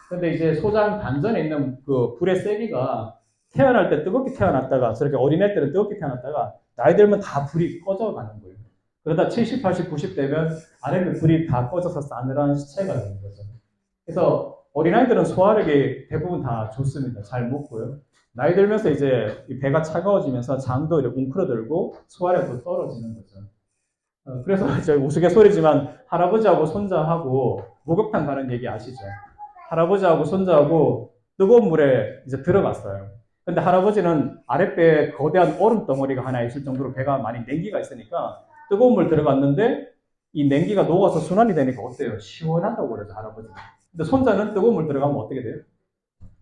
근데 이제 소장 단전에 있는 그 불의 세기가 태어날 때 뜨겁게 태어났다가 저렇게 어린애 때는 뜨겁게 태어났다가 나이 들면 다 불이 꺼져가는 거예요. 그러다 70, 80, 90 되면 아래에 불이 다 꺼져서 싸늘한 시체가 되는 거죠. 그래서 어린아이들은 소화력이 대부분 다 좋습니다. 잘 먹고요. 나이 들면서 이제 배가 차가워지면서 잠도 이렇게 웅크러들고 소화력도 떨어지는 거죠. 그래서 이제 우스갯소리지만 할아버지하고 손자하고 목욕탕 가는 얘기 아시죠? 할아버지하고 손자하고 뜨거운 물에 이제 들어갔어요. 근데 할아버지는 아랫배에 거대한 얼음 덩어리가 하나 있을 정도로 배가 많이 냉기가 있으니까 뜨거운 물 들어갔는데 이 냉기가 녹아서 순환이 되니까 어때요? 시원하다고 그러죠, 할아버지는. 근데 손자는 뜨거운 물 들어가면 어떻게 돼요?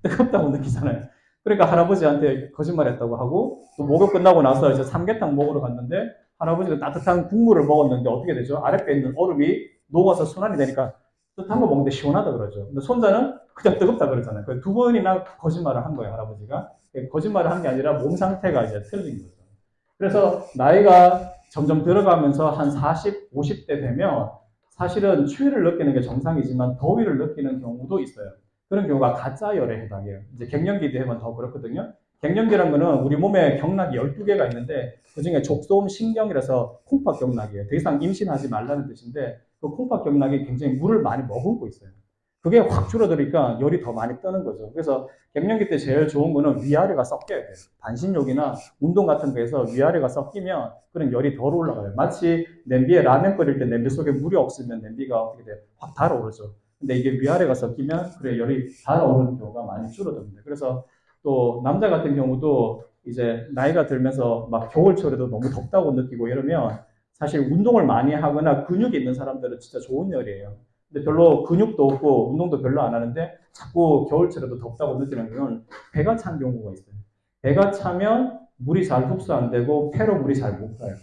뜨겁다고 느끼잖아요. 그러니까 할아버지한테 거짓말 했다고 하고 또 목욕 끝나고 나서 이제 삼계탕 먹으러 갔는데 할아버지가 따뜻한 국물을 먹었는데 어떻게 되죠? 아랫배에 있는 얼음이 녹아서 순환이 되니까 따뜻한 거 먹는데 시원하다 그러죠. 근데 손자는 그냥 뜨겁다 그러잖아요. 두 번이나 거짓말을 한 거예요, 할아버지가. 거짓말을 한 게 아니라 몸 상태가 이제 틀린 거죠. 그래서 나이가 점점 들어가면서 한 40, 50대 되면 사실은 추위를 느끼는 게 정상이지만 더위를 느끼는 경우도 있어요. 그런 경우가 가짜열에 해당해요. 이제 갱년기 되면 더 그렇거든요. 갱년기란 거는 우리 몸에 경락이 12개가 있는데 그중에 족소음 신경이라서 콩팥 경락이에요. 더 이상 임신하지 말라는 뜻인데 그 콩팥 경락이 굉장히 물을 많이 머금고 있어요. 그게 확 줄어드니까 열이 더 많이 뜨는 거죠. 그래서 갱년기 때 제일 좋은 거는 위아래가 섞여야 돼요. 반신욕이나 운동 같은 거에서 위아래가 섞이면 그런 열이 덜 올라가요. 마치 냄비에 라면 끓일 때 냄비 속에 물이 없으면 냄비가 어떻게 돼요? 확 달아오르죠. 근데 이게 위아래가 섞이면 그래 열이 달아오르는 경우가 많이 줄어듭니다. 그래서 또 남자 같은 경우도 이제 나이가 들면서 막 겨울철에도 너무 덥다고 느끼고 이러면 사실 운동을 많이 하거나 근육이 있는 사람들은 진짜 좋은 열이에요. 근데 별로 근육도 없고 운동도 별로 안 하는데 자꾸 겨울철에도 덥다고 느끼는 건 배가 찬 경우가 있어요. 배가 차면 물이 잘 흡수 안 되고 폐로 물이 잘 못 가요.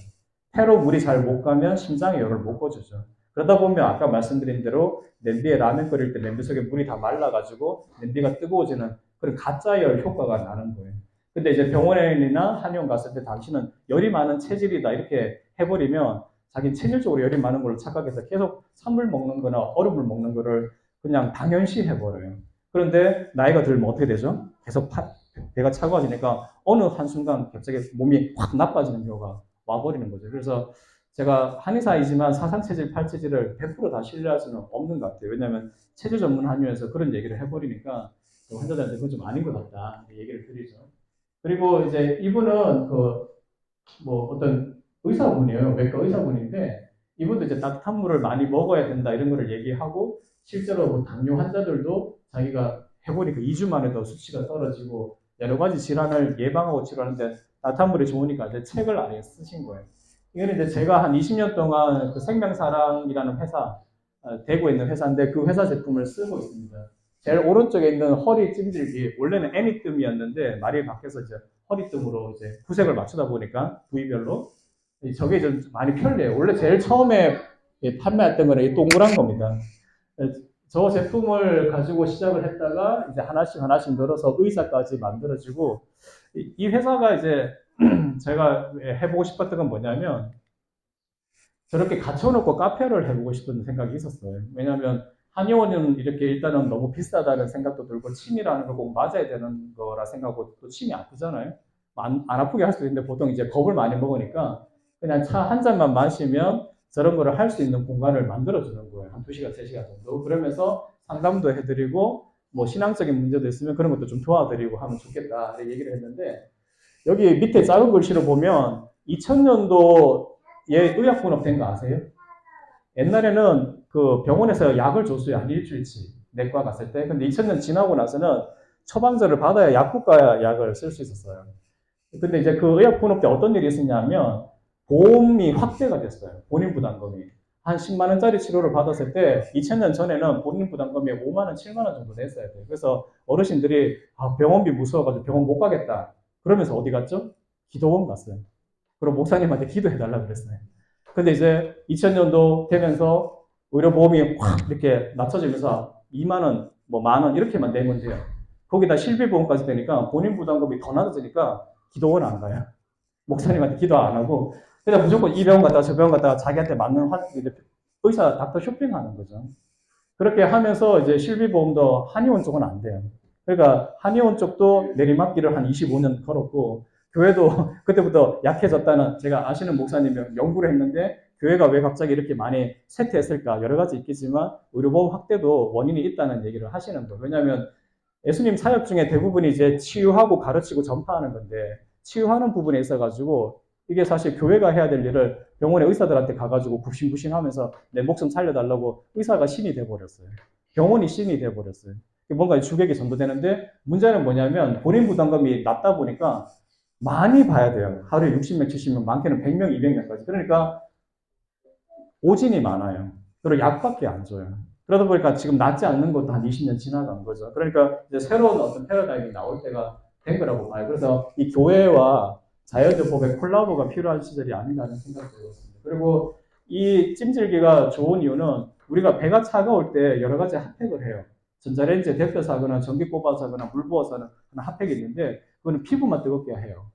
폐로 물이 잘 못 가면 심장의 열을 못 꺼주죠. 그러다 보면 아까 말씀드린 대로 냄비에 라면 끓일 때 냄비 속에 물이 다 말라가지고 냄비가 뜨거워지는 그런 가짜열 효과가 나는 거예요. 근데 이제 병원이나 한의원 갔을 때 당신은 열이 많은 체질이다 이렇게 해버리면 자기 체질적으로 열이 많은 걸 착각해서 계속 찬물 먹는 거나 얼음물 먹는 거를 그냥 당연시 해버려요. 그런데 나이가 들면 어떻게 되죠? 계속 배가 차가워지니까 어느 한순간 갑자기 몸이 확 나빠지는 경우가 와버리는 거죠. 그래서 제가 한의사이지만 사상체질, 팔체질을 100%다 신뢰할 수는 없는 것 같아요. 왜냐하면 체질 전문 한의원에서 그런 얘기를 해버리니까 환자들한테 그건 좀 아닌 것 같다 얘기를 드리죠. 그리고 이제 이분은 뭐 어떤 의사분이에요. 외과 의사분인데 이분도 이제 따뜻한 물을 많이 먹어야 된다 이런 거를 얘기하고 실제로 뭐 당뇨 환자들도 자기가 해보니까 2주 만에도 수치가 떨어지고 여러 가지 질환을 예방하고 치료하는데 따뜻한 물이 좋으니까 이제 책을 아예 쓰신 거예요. 이거는 이제 제가 한 20년 동안 그 생명사랑이라는 회사, 대구에 있는 회사인데 그 회사 제품을 쓰고 있습니다. 제일 오른쪽에 있는 허리 찜질기, 원래는 애니뜸이었는데 말이 바뀌어서 이제 허리뜸으로 이제 구색을 맞추다 보니까 부위별로 저게 좀 많이 편리해요. 원래 제일 처음에 판매했던 거는 이 동그란 겁니다. 저 제품을 가지고 시작을 했다가 이제 하나씩 하나씩 늘어서 의사까지 만들어지고 이 회사가 이제 제가 해보고 싶었던 건 뭐냐면 저렇게 갖춰놓고 카페를 해보고 싶은 생각이 있었어요. 왜냐하면 한의원은 이렇게 일단은 너무 비싸다는 생각도 들고 침이라는 걸 꼭 맞아야 되는 거라 생각하고 또 침이 아프잖아요. 안 아프게 할 수도 있는데 보통 이제 겁을 많이 먹으니까 그냥 차 한 잔만 마시면 저런 거를 할 수 있는 공간을 만들어주는 거예요. 한 2시간, 3시간 정도. 그러면서 상담도 해드리고 뭐 신앙적인 문제도 있으면 그런 것도 좀 도와드리고 하면 좋겠다 얘기를 했는데 여기 밑에 작은 글씨로 보면 2000년도에 의약 분업된 거 아세요? 옛날에는 그 병원에서 약을 줬어요. 한 일주일치. 내과 갔을 때. 근데 2000년 지나고 나서는 처방전을 받아야 약국가 약을 쓸 수 있었어요. 근데 이제 그 의약 분업 때 어떤 일이 있었냐면 보험이 확대가 됐어요. 본인 부담금이. 한 10만 원짜리 치료를 받았을 때 2000년 전에는 본인 부담금이 5만 원, 7만 원 정도 냈어야 돼요. 그래서 어르신들이 병원비 무서워가지고 병원 못 가겠다. 그러면서 어디 갔죠? 기도원 갔어요. 그리고 목사님한테 기도해달라 그랬어요. 근데 이제 2000년도 되면서 의료보험이 확 이렇게 낮춰지면서 2만 원, 뭐 만 원 이렇게만 내면 돼요. 거기다 실비보험까지 되니까 본인 부담금이 더 낮아지니까 기도원 안 가요. 목사님한테 기도 안 하고 그냥 무조건 이 병원 갔다가 저 병원 갔다가 자기한테 맞는 의사 닥터 쇼핑하는 거죠. 그렇게 하면서 이제 실비보험도 한의원 쪽은 안 돼요. 그러니까 한의원 쪽도 내리막길을 한 25년 걸었고 교회도 그때부터 약해졌다는 제가 아시는 목사님이 연구를 했는데 교회가 왜 갑자기 이렇게 많이 쇠퇴했을까 여러 가지 있겠지만 의료보험 확대도 원인이 있다는 얘기를 하시는 거예요. 왜냐하면 예수님 사역 중에 대부분이 이제 치유하고 가르치고 전파하는 건데 치유하는 부분에 있어가지고 이게 사실 교회가 해야 될 일을 병원의 의사들한테 가가지고 굽신굽신하면서 내 목숨 살려달라고 의사가 신이 돼버렸어요. 병원이 신이 돼버렸어요. 뭔가 주객이 전도되는데 문제는 뭐냐면 본인 부담금이 낮다 보니까 많이 봐야 돼요. 하루에 60명, 70명, 많게는 100명, 200명까지. 그러니까 오진이 많아요. 그리고 약밖에 안 줘요. 그러다 보니까 지금 낫지 않는 것도 한 20년 지나간 거죠. 그러니까 이제 새로운 어떤 패러다임이 나올 때가 된 거라고 봐요. 그래서 이 교회와 자연조법의 콜라보가 필요한 시절이 아닌가라는 생각이 들었습니다. 그리고 이 찜질기가 좋은 이유는 우리가 배가 차가울 때 여러 가지 핫팩을 해요. 전자레인지에 데펴서 하거나 전기 꼽아서 하거나 물 부어서 하는 핫팩이 있는데 그거는 피부만 뜨겁게 해요.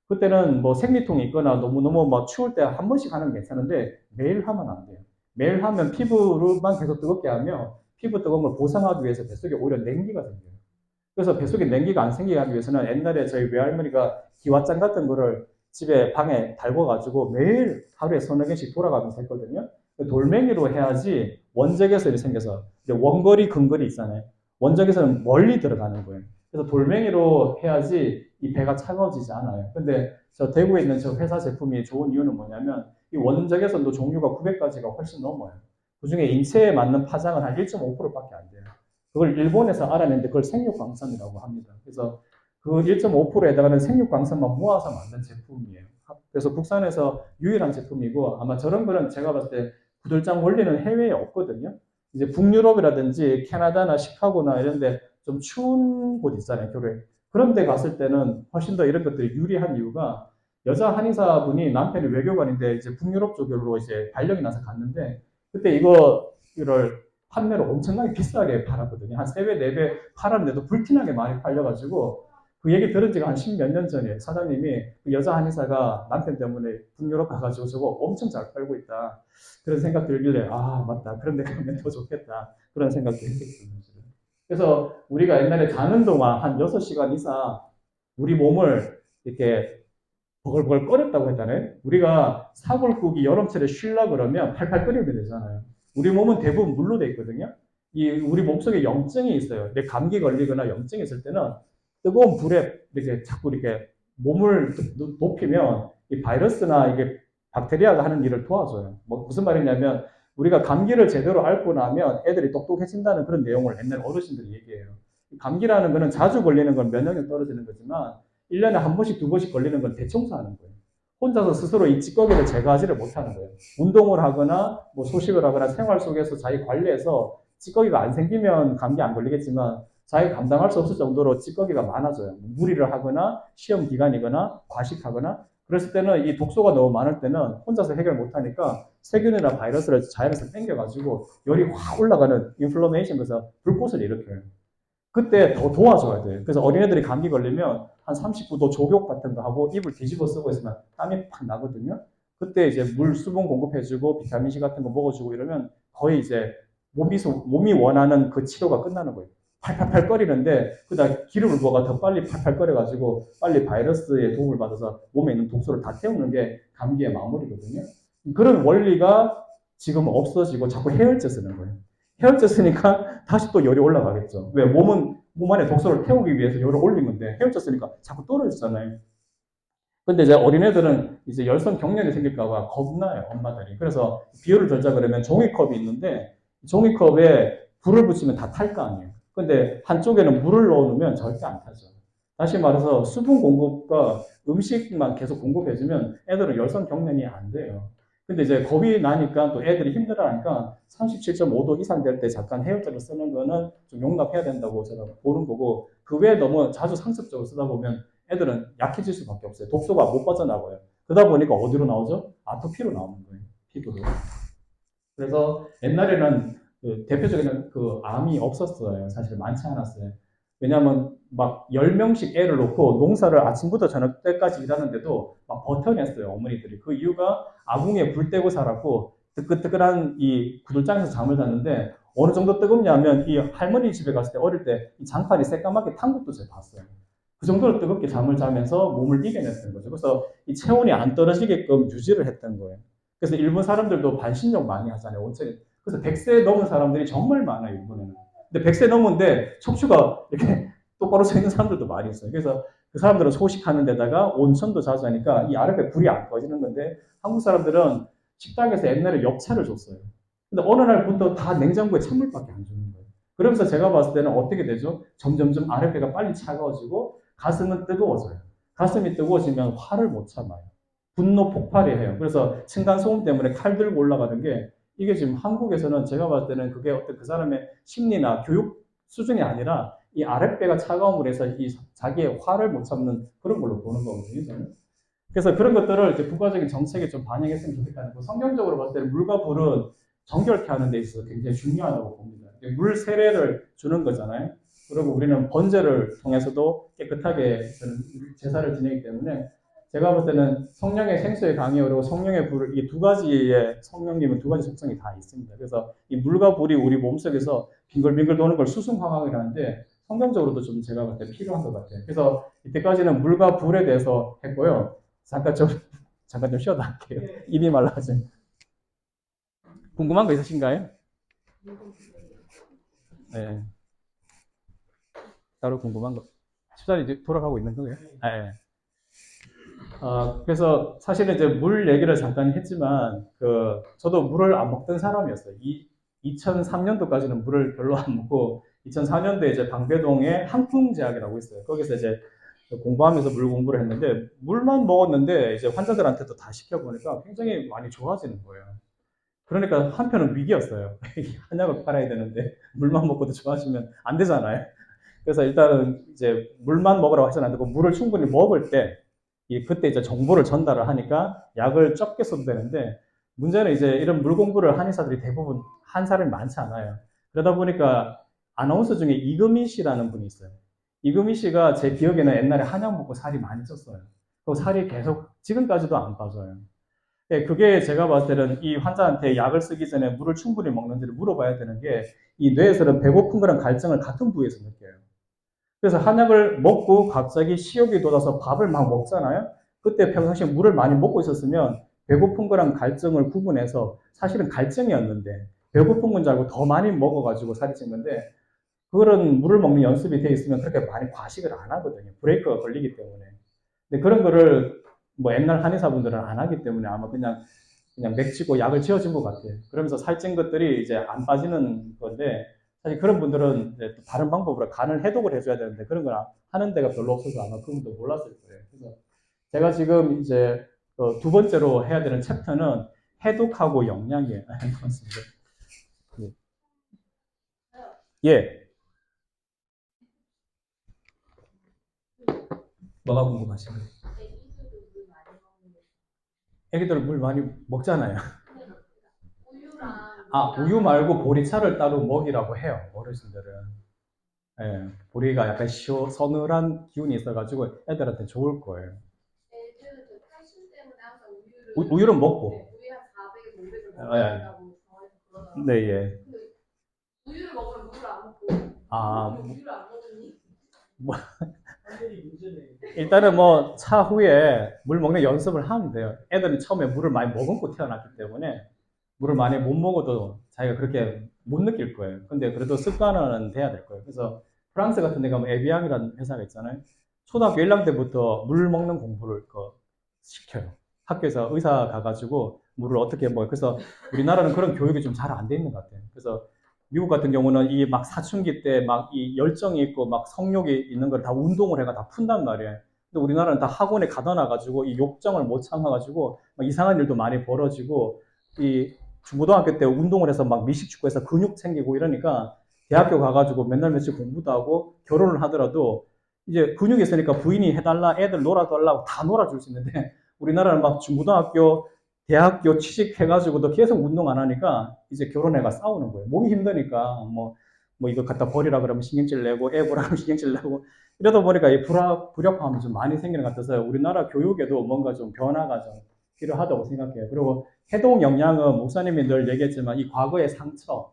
그때는 뭐 생리통이 있거나 너무너무 막 추울 때 한 번씩 하는 건 괜찮은데 매일 하면 안 돼요. 매일 하면 피부만 계속 뜨겁게 하면 피부 뜨거운 걸 보상하기 위해서 뱃속에 오히려 냉기가 생겨요. 그래서 뱃속에 냉기가 안 생기게 하기 위해서는 옛날에 저희 외할머니가 기왓장 같은 거를 집에 방에 달궈가지고 매일 하루에 서너 개씩 돌아가면서 했거든요. 돌멩이로 해야지 원적외선이 생겨서 원거리, 근거리 있잖아요. 원적외선은 멀리 들어가는 거예요. 그래서 돌멩이로 해야지 이 배가 차가워지지 않아요. 근데 저 대구에 있는 저 회사 제품이 좋은 이유는 뭐냐면 이 원적외선도 종류가 900가지가 훨씬 넘어요. 그중에 인체에 맞는 파장은 한 1.5%밖에 안 돼요. 그걸 일본에서 알아냈는데 그걸 생육광선이라고 합니다. 그래서 그 1.5%에 해당하는 생육광선만 모아서 만든 제품이에요. 그래서 국산에서 유일한 제품이고 아마 저런 거는 제가 봤을 때 구들장 원리는 해외에 없거든요. 이제 북유럽이라든지 캐나다나 시카고나 이런 데 좀 추운 곳 있잖아요, 교회. 그런 데 갔을 때는 훨씬 더 이런 것들이 유리한 이유가 여자 한의사분이 남편이 외교관인데 이제 북유럽 쪽으로 이제 발령이 나서 갔는데 그때 이거를 판매로 엄청나게 비싸게 팔았거든요. 한 3배, 4배 팔았는데도 불티나게 많이 팔려가지고 그 얘기 들은 지가 한 10몇 년 전이에요. 사장님이 그 여자 한의사가 남편 때문에 북유럽 가가지고 저거 엄청 잘 팔고 있다. 그런 생각 들길래 아 맞다. 그런 데 가면 더 좋겠다. 그런 생각도 했겠죠. 그래서 우리가 옛날에 자는 동안 한 6시간 이상 우리 몸을 이렇게 버글버글 끓였다고 했잖아요. 우리가 사골국이 여름철에 쉴라 그러면 팔팔 끓이면 되잖아요. 우리 몸은 대부분 물로 돼 있거든요. 이 우리 몸속에 염증이 있어요. 내 감기 걸리거나 염증이 있을 때는 뜨거운 불에 이렇게 자꾸 이렇게 몸을 높이면 이 바이러스나 이게 박테리아가 하는 일을 도와줘요. 뭐 무슨 말이냐면 우리가 감기를 제대로 앓고 나면 애들이 똑똑해진다는 그런 내용을 옛날 어르신들이 얘기해요. 감기라는 거는 자주 걸리는 건 면역력 떨어지는 거지만 1년에 한 번씩 두 번씩 걸리는 건 대청소하는 거예요. 혼자서 스스로 이 찌꺼기를 제거하지를 못하는 거예요. 운동을 하거나 뭐 소식을 하거나 생활 속에서 자기 관리해서 찌꺼기가 안 생기면 감기 안 걸리겠지만 자기가 감당할 수 없을 정도로 찌꺼기가 많아져요. 무리를 하거나 시험 기간이거나 과식하거나 그랬을 때는 이 독소가 너무 많을 때는 혼자서 해결 못하니까 세균이나 바이러스를 자연에서 땡겨가지고 열이 확 올라가는 인플로메이션 그래서 불꽃을 일으켜요. 그때 더 도와줘야 돼요. 그래서 어린애들이 감기 걸리면 한 39도 조욕 같은 거 하고 입을 뒤집어 쓰고 있으면 땀이 팍 나거든요. 그때 이제 물, 수분 공급해주고 비타민C 같은 거 먹어주고 이러면 거의 이제 몸이 원하는 그 치료가 끝나는 거예요. 팔팔팔 끓이는데 그다 기름을 부어가 더 빨리 팔팔 끓여가지고 빨리 바이러스의 도움을 받아서 몸에 있는 독소를 다 태우는 게 감기의 마무리거든요. 그런 원리가 지금 없어지고 자꾸 해열제 쓰는 거예요. 헤어져 쓰니까 다시 또 열이 올라가겠죠. 왜? 몸 안에 독소를 태우기 위해서 열을 올린 건데 헤어져 쓰니까 자꾸 떨어지잖아요. 근데 이제 어린애들은 이제 열성 경련이 생길까봐 겁나요, 엄마들이. 그래서 비율을 들자 그러면 종이컵이 있는데 종이컵에 불을 붙이면 다 탈 거 아니에요. 근데 한쪽에는 물을 넣어놓으면 절대 안 타죠. 다시 말해서 수분 공급과 음식만 계속 공급해주면 애들은 열성 경련이 안 돼요. 근데 이제 겁이 나니까 또 애들이 힘들어하니까 37.5도 이상 될 때 잠깐 해열제를 쓰는 거는 좀 용납해야 된다고 제가 보는 거고 그 외에 너무 자주 상습적으로 쓰다 보면 애들은 약해질 수밖에 없어요. 독소가 못 빠져나가요. 그러다 보니까 어디로 나오죠? 아토피로 나오는 거예요. 피부로. 그래서 옛날에는 그 대표적인 그 암이 없었어요. 사실 많지 않았어요. 왜냐하면 막 10명씩 애를 놓고 농사를 아침부터 저녁 때까지 일하는데도 막 버텨냈어요. 어머니들이. 그 이유가 아궁이에 불 떼고 살았고 뜨끈뜨끈한 이 구들장에서 잠을 잤는데 어느 정도 뜨겁냐면 이 할머니 집에 갔을 때 어릴 때 이 장판이 새까맣게 탄 것도 제가 봤어요. 그 정도로 뜨겁게 잠을 자면서 몸을 이겨냈던 거죠. 그래서 이 체온이 안 떨어지게끔 유지를 했던 거예요. 그래서 일본 사람들도 반신욕 많이 하잖아요. 온천에. 그래서 100세 넘은 사람들이 정말 많아요, 일본에는. 근데 100세 넘은데 척추가 이렇게 똑바로 서 있는 사람들도 많이 있어요. 그래서 그 사람들은 소식하는 데다가 온천도 자주 하니까 이 아랫배 불이 안 꺼지는 건데 한국 사람들은 식당에서 옛날에 엽차를 줬어요. 근데 어느 날부터 다 냉장고에 찬물밖에 안 주는 거예요. 그러면서 제가 봤을 때는 어떻게 되죠? 점점점 아랫배가 빨리 차가워지고 가슴은 뜨거워져요. 가슴이 뜨거워지면 화를 못 참아요. 분노 폭발이 해요. 그래서 층간소음 때문에 칼 들고 올라가는 게 이게 지금 한국에서는 제가 봤을 때는 그게 어떤 그 사람의 심리나 교육 수준이 아니라 이 아랫배가 차가움으로 해서 이 자기의 화를 못 참는 그런 걸로 보는 거거든요. 저는. 그래서 그런 것들을 이제 국가적인 정책에 좀 반영했으면 좋겠다는 거. 성경적으로 봤을 때는 물과 불은 정결케 하는 데 있어서 굉장히 중요하다고 봅니다. 물 세례를 주는 거잖아요. 그리고 우리는 번제를 통해서도 깨끗하게 제사를 지내기 때문에 제가 볼 때는 성령의 생수의 강이 오르고 성령의 불, 이 두 가지의 성령님은 두 가지 속성이 다 있습니다. 그래서 이 물과 불이 우리 몸속에서 빙글빙글 도는 걸 수승화학이라는데 성경적으로도 좀 제가 볼 때 필요한 것 같아요. 그래서 이때까지는 물과 불에 대해서 했고요. 잠깐 좀 쉬어도 할게요. 입이 말라가지고. 궁금한 거 있으신가요? 네. 따로 궁금한 거. 시간이 이제 돌아가고 있는 거예요? 네. 그래서 사실은 이제 물 얘기를 잠깐 했지만, 저도 물을 안 먹던 사람이었어요. 2003년도까지는 물을 별로 안 먹고, 2004년도에 이제 방배동에 한풍제약이라고 있어요. 거기서 이제 공부하면서 물 공부를 했는데, 물만 먹었는데, 이제 환자들한테도 다 시켜보니까 굉장히 많이 좋아지는 거예요. 그러니까 한편은 위기였어요. 한약을 팔아야 되는데, 물만 먹고도 좋아지면 안 되잖아요. 그래서 일단은 이제 물만 먹으라고 하지 않고 물을 충분히 먹을 때 그때 이제 정보를 전달을 하니까 약을 적게 써도 되는데 문제는 이제 이런 물 공부를 한의사들이 대부분 한 사람이 많지 않아요. 그러다 보니까 아나운서 중에 이금희 씨라는 분이 있어요. 이금희 씨가 제 기억에는 옛날에 한약 먹고 살이 많이 쪘어요. 그 살이 계속 지금까지도 안 빠져요. 네, 그게 제가 봤을 때는 이 환자한테 약을 쓰기 전에 물을 충분히 먹는지를 물어봐야 되는 게 이 뇌에서는 배고픈 거랑 갈증을 같은 부위에서 느껴요. 그래서 한약을 먹고 갑자기 식욕이 돋아서 밥을 막 먹잖아요. 그때 평상시에 물을 많이 먹고 있었으면 배고픈 거랑 갈증을 구분해서 사실은 갈증이었는데 배고픈 건 줄 알고 더 많이 먹어가지고 살이 찐 건데 그런 물을 먹는 연습이 돼 있으면 그렇게 많이 과식을 안 하거든요. 브레이크가 걸리기 때문에. 근데 그런 거를 뭐 옛날 한의사분들은 안 하기 때문에 아마 그냥 맥히고 약을 지어준 것 같아요. 그러면서 살찐 것들이 이제 안 빠지는 건데 사실 그런 분들은 이제 또 다른 방법으로 간을 해독을 해줘야 되는데 그런 걸 하는 데가 별로 없어서 아마 그분도 몰랐을 거예요. 그래서 제가 지금 이제 두 번째로 해야 되는 챕터는 해독하고 영양이에요. 예. 뭐가 궁금하신가요? 애기들 물 많이 먹잖아요. 우유 말고 보리차를 따로 먹이라고 해요, 어르신들은. 예, 보리가 약간 서늘한 기운이 있어가지고 애들한테 좋을 거예요. 우유는 먹고. 네, 예. 아, 뭐, 일단은 뭐 차후에 물 먹는 연습을 하면 돼요. 애들은 처음에 물을 많이 머금고 태어났기 때문에 물을 많이 못 먹어도 자기가 그렇게 못 느낄 거예요. 근데 그래도 습관은 돼야 될 거예요. 그래서 프랑스 같은 데 가면 에비앙이라는 회사가 있잖아요. 초등학교 1학년 때부터 물 먹는 공부를 시켜요. 학교에서 의사 가가지고 물을 어떻게 먹어요. 그래서 우리나라는 그런 교육이 좀 잘 안 돼 있는 것 같아요. 그래서 미국 같은 경우는 이 막 사춘기 때 막 이 열정이 있고 막 성욕이 있는 걸 다 운동을 해가 다 푼단 말이에요. 근데 우리나라는 다 학원에 가둬 놔가지고 이 욕정을 못 참아가지고 막 이상한 일도 많이 벌어지고 이 중고등학교 때 운동을 해서 막 미식축구해서 근육 생기고 이러니까 대학교 가가지고 맨날 며칠 공부도 하고 결혼을 하더라도 이제 근육이 있으니까 부인이 해달라, 애들 놀아달라고 다 놀아줄 수 있는데 우리나라는 막 중고등학교, 대학교 취직해가지고도 계속 운동 안 하니까 이제 결혼해가 싸우는 거예요. 몸이 힘드니까 뭐 이거 갖다 버리라 그러면 신경질 내고 애 보라 그러면 신경질 내고 이러다 보니까 이 불협화음이 좀 많이 생기는 것 같아서 우리나라 교육에도 뭔가 좀 변화가 좀 필요하다고 생각해요. 그리고 해동 영양은 목사님이 늘 얘기했지만 이 과거의 상처,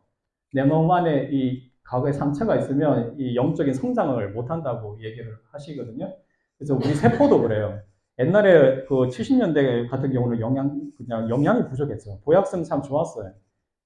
내 몸 안에 이 과거의 상처가 있으면 이 영적인 성장을 못 한다고 얘기를 하시거든요. 그래서 우리 세포도 그래요. 옛날에 그 70년대 같은 경우는 그냥 영양이 부족했죠. 보약성 참 좋았어요.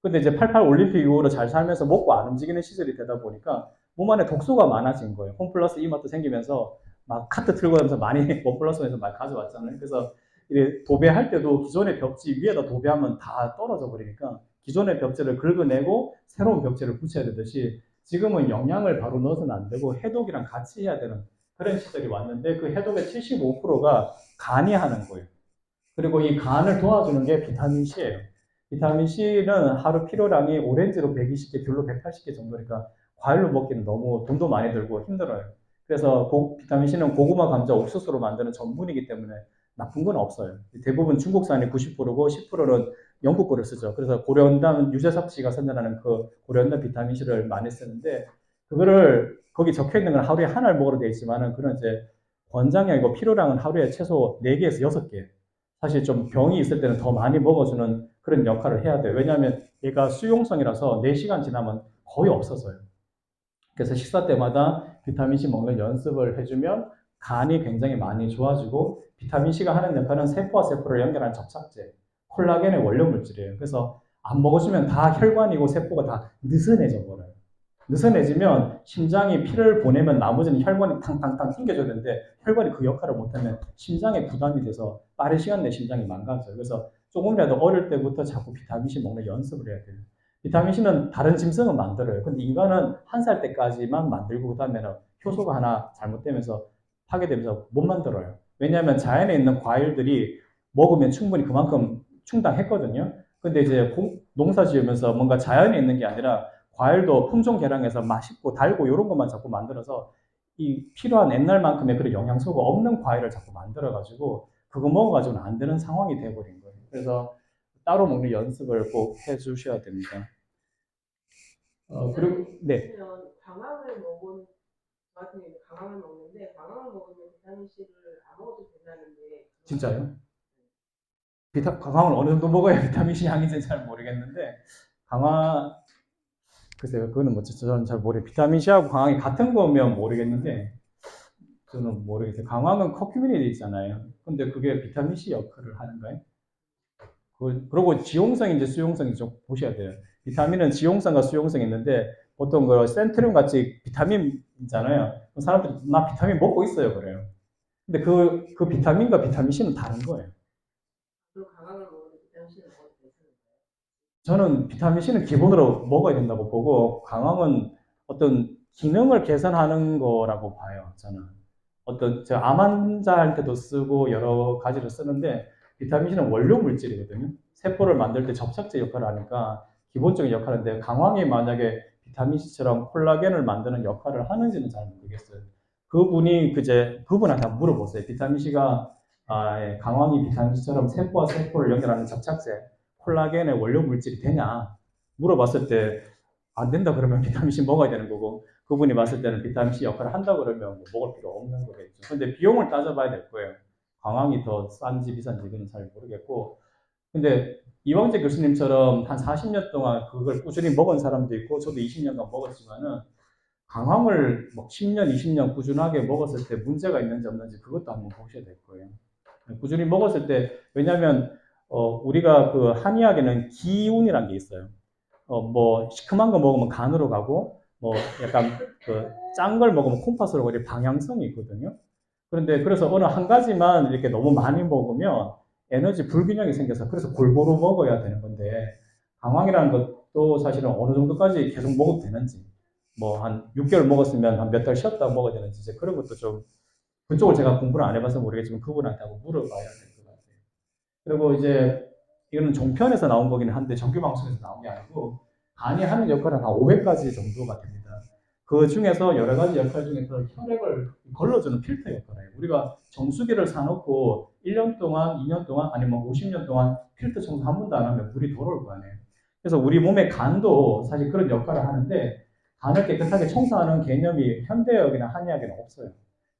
근데 이제 88 올림픽 이후로 잘 살면서 먹고 안 움직이는 시절이 되다 보니까 몸 안에 독소가 많아진 거예요. 홈플러스 이마트 생기면서 막 카트 틀고 다니면서 많이 홈플러스에서 많이 가져왔잖아요. 그래서 이제 도배할 때도 기존의 벽지 위에다 도배하면 다 떨어져 버리니까 기존의 벽지를 긁어내고 새로운 벽지를 붙여야 되듯이 지금은 영양을 바로 넣어서는 안 되고 해독이랑 같이 해야 되는 그런 시절이 왔는데 그 해독의 75%가 간이 하는 거예요. 그리고 이 간을 도와주는 게 비타민 C예요. 비타민 C는 하루 필요량이 오렌지로 120개, 귤로 180개 정도니까 과일로 먹기는 너무 돈도 많이 들고 힘들어요. 그래서 비타민 C는 고구마, 감자, 옥수수로 만드는 전분이기 때문에 나쁜 건 없어요. 대부분 중국산이 90%고 10%는 영국 거를 쓰죠. 그래서 고려온단 유재석 씨가 선전하는 그 고려온단 비타민 C를 많이 쓰는데 그거를 거기 적혀 있는 건 하루에 하나를 먹으러 돼 있지만은 그런 이제 권장이 아니고 필요량은 하루에 최소 4개에서 6개. 사실 좀 병이 있을 때는 더 많이 먹어주는 그런 역할을 해야 돼요. 왜냐하면 얘가 수용성이라서 4시간 지나면 거의 없어져요. 그래서 식사 때마다 비타민C 먹는 연습을 해주면 간이 굉장히 많이 좋아지고 비타민C가 하는 역할은 세포와 세포를 연결하는 접착제, 콜라겐의 원료 물질이에요. 그래서 안 먹어주면 다 혈관이고 세포가 다 느슨해져 버려요. 느슨해지면 심장이 피를 보내면 나머지는 혈관이 탕탕탕 튕겨줘야 되는데 혈관이 그 역할을 못하면 심장에 부담이 돼서 빠른 시간 내에 심장이 망가져요. 그래서 조금이라도 어릴 때부터 자꾸 비타민C 먹는 연습을 해야 돼요. 비타민C는 다른 짐승은 만들어요. 근데 인간은 한 살 때까지만 만들고 그다음에는 효소가 하나 잘못되면서 파괴되면서 못 만들어요. 왜냐하면 자연에 있는 과일들이 먹으면 충분히 그만큼 충당했거든요. 근데 이제 농사 지으면서 뭔가 자연에 있는 게 아니라 과일도 품종 개량해서 맛있고 달고 이런 것만 자꾸 만들어서 이 필요한 옛날만큼의 그런 영양소가 없는 과일을 자꾸 만들어가지고 그거 먹어가지고는 안 되는 상황이 돼버린 거예요. 그래서 따로 먹는 연습을 꼭 해주셔야 됩니다. 그리고 네. 강황을 먹은 저 같은 경우는 강황을 먹는데 강황을 먹으면 비타민 C를 안 먹어도 된다는데 진짜요? 강황을 어느 정도 먹어야 비타민 C 양인지는 잘 모르겠는데 강황 글쎄요 그거는 뭐 저는 잘 모르겠어요. 비타민 C하고 강황이 같은 거면 모르겠는데 저는 모르겠어요. 강황은 커큐민이 있잖아요. 근데 그게 비타민 C 역할을 하는가요? 그리고 지용성인지 수용성인지 좀 보셔야 돼요. 비타민은 지용성과 수용성이 있는데 보통 그 센트륨 같이 비타민 있잖아요. 사람들이 나 비타민 먹고 있어요 그래요. 근데 그 비타민과 비타민 C는 다른 거예요. 그 강황을 먹으면 비타민 C를 먹어도 괜찮은가요? 저는 비타민 C는 기본으로 먹어야 된다고 보고 강황은 어떤 기능을 개선하는 거라고 봐요. 저는 어떤 암 환자한테도 쓰고 여러 가지로 쓰는데 비타민 C는 원료 물질이거든요. 세포를 만들 때 접착제 역할을 하니까 기본적인 역할인데 강황이 만약에 비타민 C처럼 콜라겐을 만드는 역할을 하는지는 잘 모르겠어요. 그분한테 한번 물어보세요. 비타민 C가 강황이 비타민 C처럼 세포와 세포를 연결하는 접착제, 콜라겐의 원료 물질이 되냐 물어봤을 때 안 된다 그러면 비타민 C 먹어야 되는 거고 그분이 봤을 때는 비타민 C 역할을 한다 그러면 뭐 먹을 필요 없는 거겠죠. 근데 비용을 따져봐야 될 거예요. 광황이 더 싼지 비싼지 그건 잘 모르겠고 근데 이광재 교수님처럼 한 40년 동안 그걸 꾸준히 먹은 사람도 있고 저도 20년간 먹었지만은 강황을 뭐 10년, 20년 꾸준하게 먹었을 때 문제가 있는지 없는지 그것도 한번 보셔야 될 거예요. 꾸준히 먹었을 때 왜냐하면 우리가 그 한의학에는 기운이라는 게 있어요. 뭐 시큼한 거 먹으면 간으로 가고 뭐 약간 그 짠 걸 먹으면 콤파스로 가고 방향성이 있거든요. 그런데 그래서 어느 한 가지만 이렇게 너무 많이 먹으면 에너지 불균형이 생겨서 그래서 골고루 먹어야 되는 건데 강황이라는 것도 사실은 어느 정도까지 계속 먹어도 되는지 뭐 한 6개월 먹었으면 한 몇 달 쉬었다 먹어야 되는지 이제 그런 것도 좀 그쪽을 제가 공부를 안 해봐서 모르겠지만 그분한테 한번 물어봐야 될 것 같아요. 그리고 이제 이거는 종편에서 나온 거긴 한데 정규 방송에서 나온 게 아니고 간이 하는 역할은 한 500가지 정도가 됩니다. 그 중에서 여러 가지 역할 중에서 혈액을 걸러주는 필터 역할이에요. 우리가 정수기를 사놓고 1년 동안, 2년 동안, 아니면 50년 동안 필터 청소 한 번도 안 하면 물이 더러울 거 아니에요. 그래서 우리 몸의 간도 사실 그런 역할을 하는데 간을 깨끗하게 청소하는 개념이 현대의학이나 한의학에는 없어요.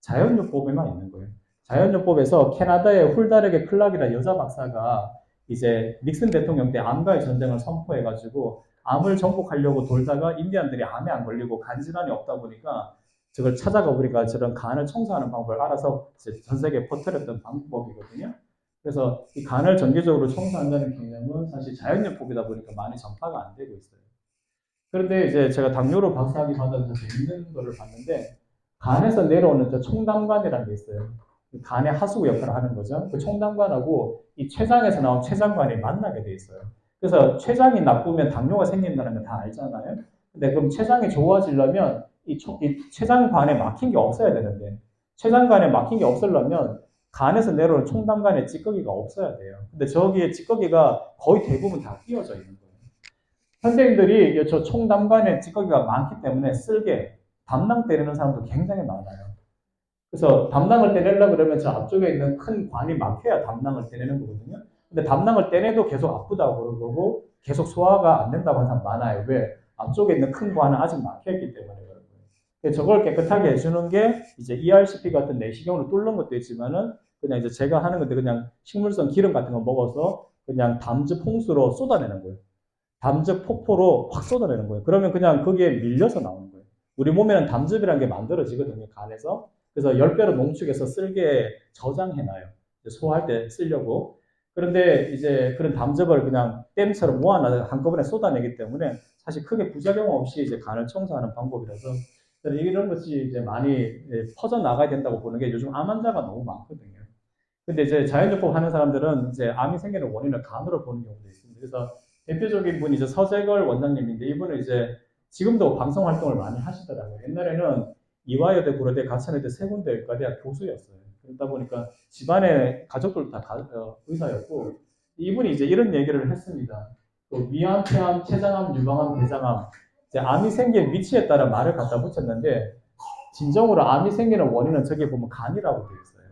자연요법에만 있는 거예요. 자연요법에서 캐나다의 훌다르게 클락이라는 여자 박사가 이제 닉슨 대통령 때 암과의 전쟁을 선포해가지고 암을 정복하려고 돌다가 인디안들이 암에 안 걸리고 간 질환이 없다 보니까 저걸 찾아가 보니까 저런 간을 청소하는 방법을 알아서 전 세계에 퍼뜨렸던 방법이거든요. 그래서 이 간을 정기적으로 청소한다는 개념은 사실 자연요법이다 보니까 많이 전파가 안 되고 있어요. 그런데 이제 제가 당뇨로 박사학위 받아서 재밌는 거를 봤는데 간에서 내려오는 저 총담관이라는 게 있어요. 간의 하수구 역할을 하는 거죠. 그 총담관하고 이 췌장에서 나온 췌장관이 만나게 돼 있어요. 그래서 췌장이 나쁘면 당뇨가 생긴다는 건 다 알잖아요. 근데 그럼 췌장이 좋아지려면 이 췌장관에 막힌 게 없어야 되는데 췌장관에 막힌 게 없으려면 간에서 내려오는 총담관에 찌꺼기가 없어야 돼요. 근데 저기에 찌꺼기가 거의 대부분 다 끼어져 있는 거예요. 현대인들이 저 총담관에 찌꺼기가 많기 때문에 쓸개, 담낭 때리는 사람도 굉장히 많아요. 그래서 담낭을 떼내려고 그러면 저 앞쪽에 있는 큰 관이 막혀야 담낭을 떼내는 거거든요. 근데 담낭을 떼내도 계속 아프다고 그러고 계속 소화가 안 된다고 하는 사람 많아요. 왜? 앞쪽에 있는 큰 관은 아직 막혀있기 때문에 그런 거예요. 저걸 깨끗하게 해주는 게 이제 ERCP 같은 내시경으로 뚫는 것도 있지만은 그냥 이제 제가 하는 건데 그냥 식물성 기름 같은 거 먹어서 그냥 담즙 홍수로 쏟아내는 거예요. 담즙 폭포로 확 쏟아내는 거예요. 그러면 그냥 거기에 밀려서 나오는 거예요. 우리 몸에는 담즙이라는 게 만들어지거든요, 간에서. 그래서 10배로 농축해서 쓸게 저장해놔요. 소화할 때 쓰려고. 그런데 이제 그런 담즙을 그냥 댐처럼 모아놔서 한꺼번에 쏟아내기 때문에 사실 크게 부작용 없이 이제 간을 청소하는 방법이라서 이런 것이 이제 많이 퍼져 나가야 된다고 보는 게 요즘 암 환자가 너무 많거든요. 근데 이제 자연요법 하는 사람들은 이제 암이 생기는 원인을 간으로 보는 경우도 있습니다. 그래서 대표적인 분이 이제 서재걸 원장님인데 이분은 이제 지금도 방송 활동을 많이 하시더라고요. 옛날에는 이화여대, 고려대, 가천여대 세 군데 의과대학 교수였어요. 그러다 보니까 집안에 가족들 다 의사였고 이분이 이제 이런 얘기를 했습니다. 위암, 폐암, 췌장암, 유방암, 대장암 이제 암이 생긴 위치에 따라 말을 갖다 붙였는데 진정으로 암이 생기는 원인은 저기 보면 간이라고 되어 있어요.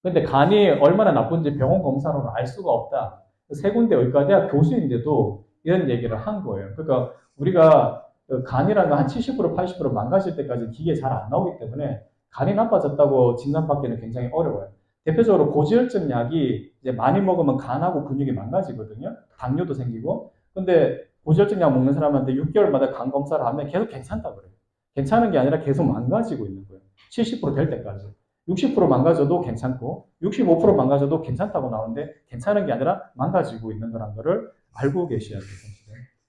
근데 간이 얼마나 나쁜지 병원 검사로는 알 수가 없다. 세 군데 의과대학 교수인데도 이런 얘기를 한 거예요. 그러니까 우리가 간이라는 건 한 70% 80% 망가질 때까지 기계에 잘 안 나오기 때문에 간이 나빠졌다고 진단받기는 굉장히 어려워요. 대표적으로 고지혈증 약이 이제 많이 먹으면 간하고 근육이 망가지거든요. 당뇨도 생기고. 근데 고지혈증 약 먹는 사람한테 6개월마다 간 검사를 하면 계속 괜찮다 그래요. 괜찮은 게 아니라 계속 망가지고 있는 거예요. 70%될 때까지. 60% 망가져도 괜찮고 65% 망가져도 괜찮다고 나오는데 괜찮은 게 아니라 망가지고 있는 거란 거를 알고 계셔야 돼요.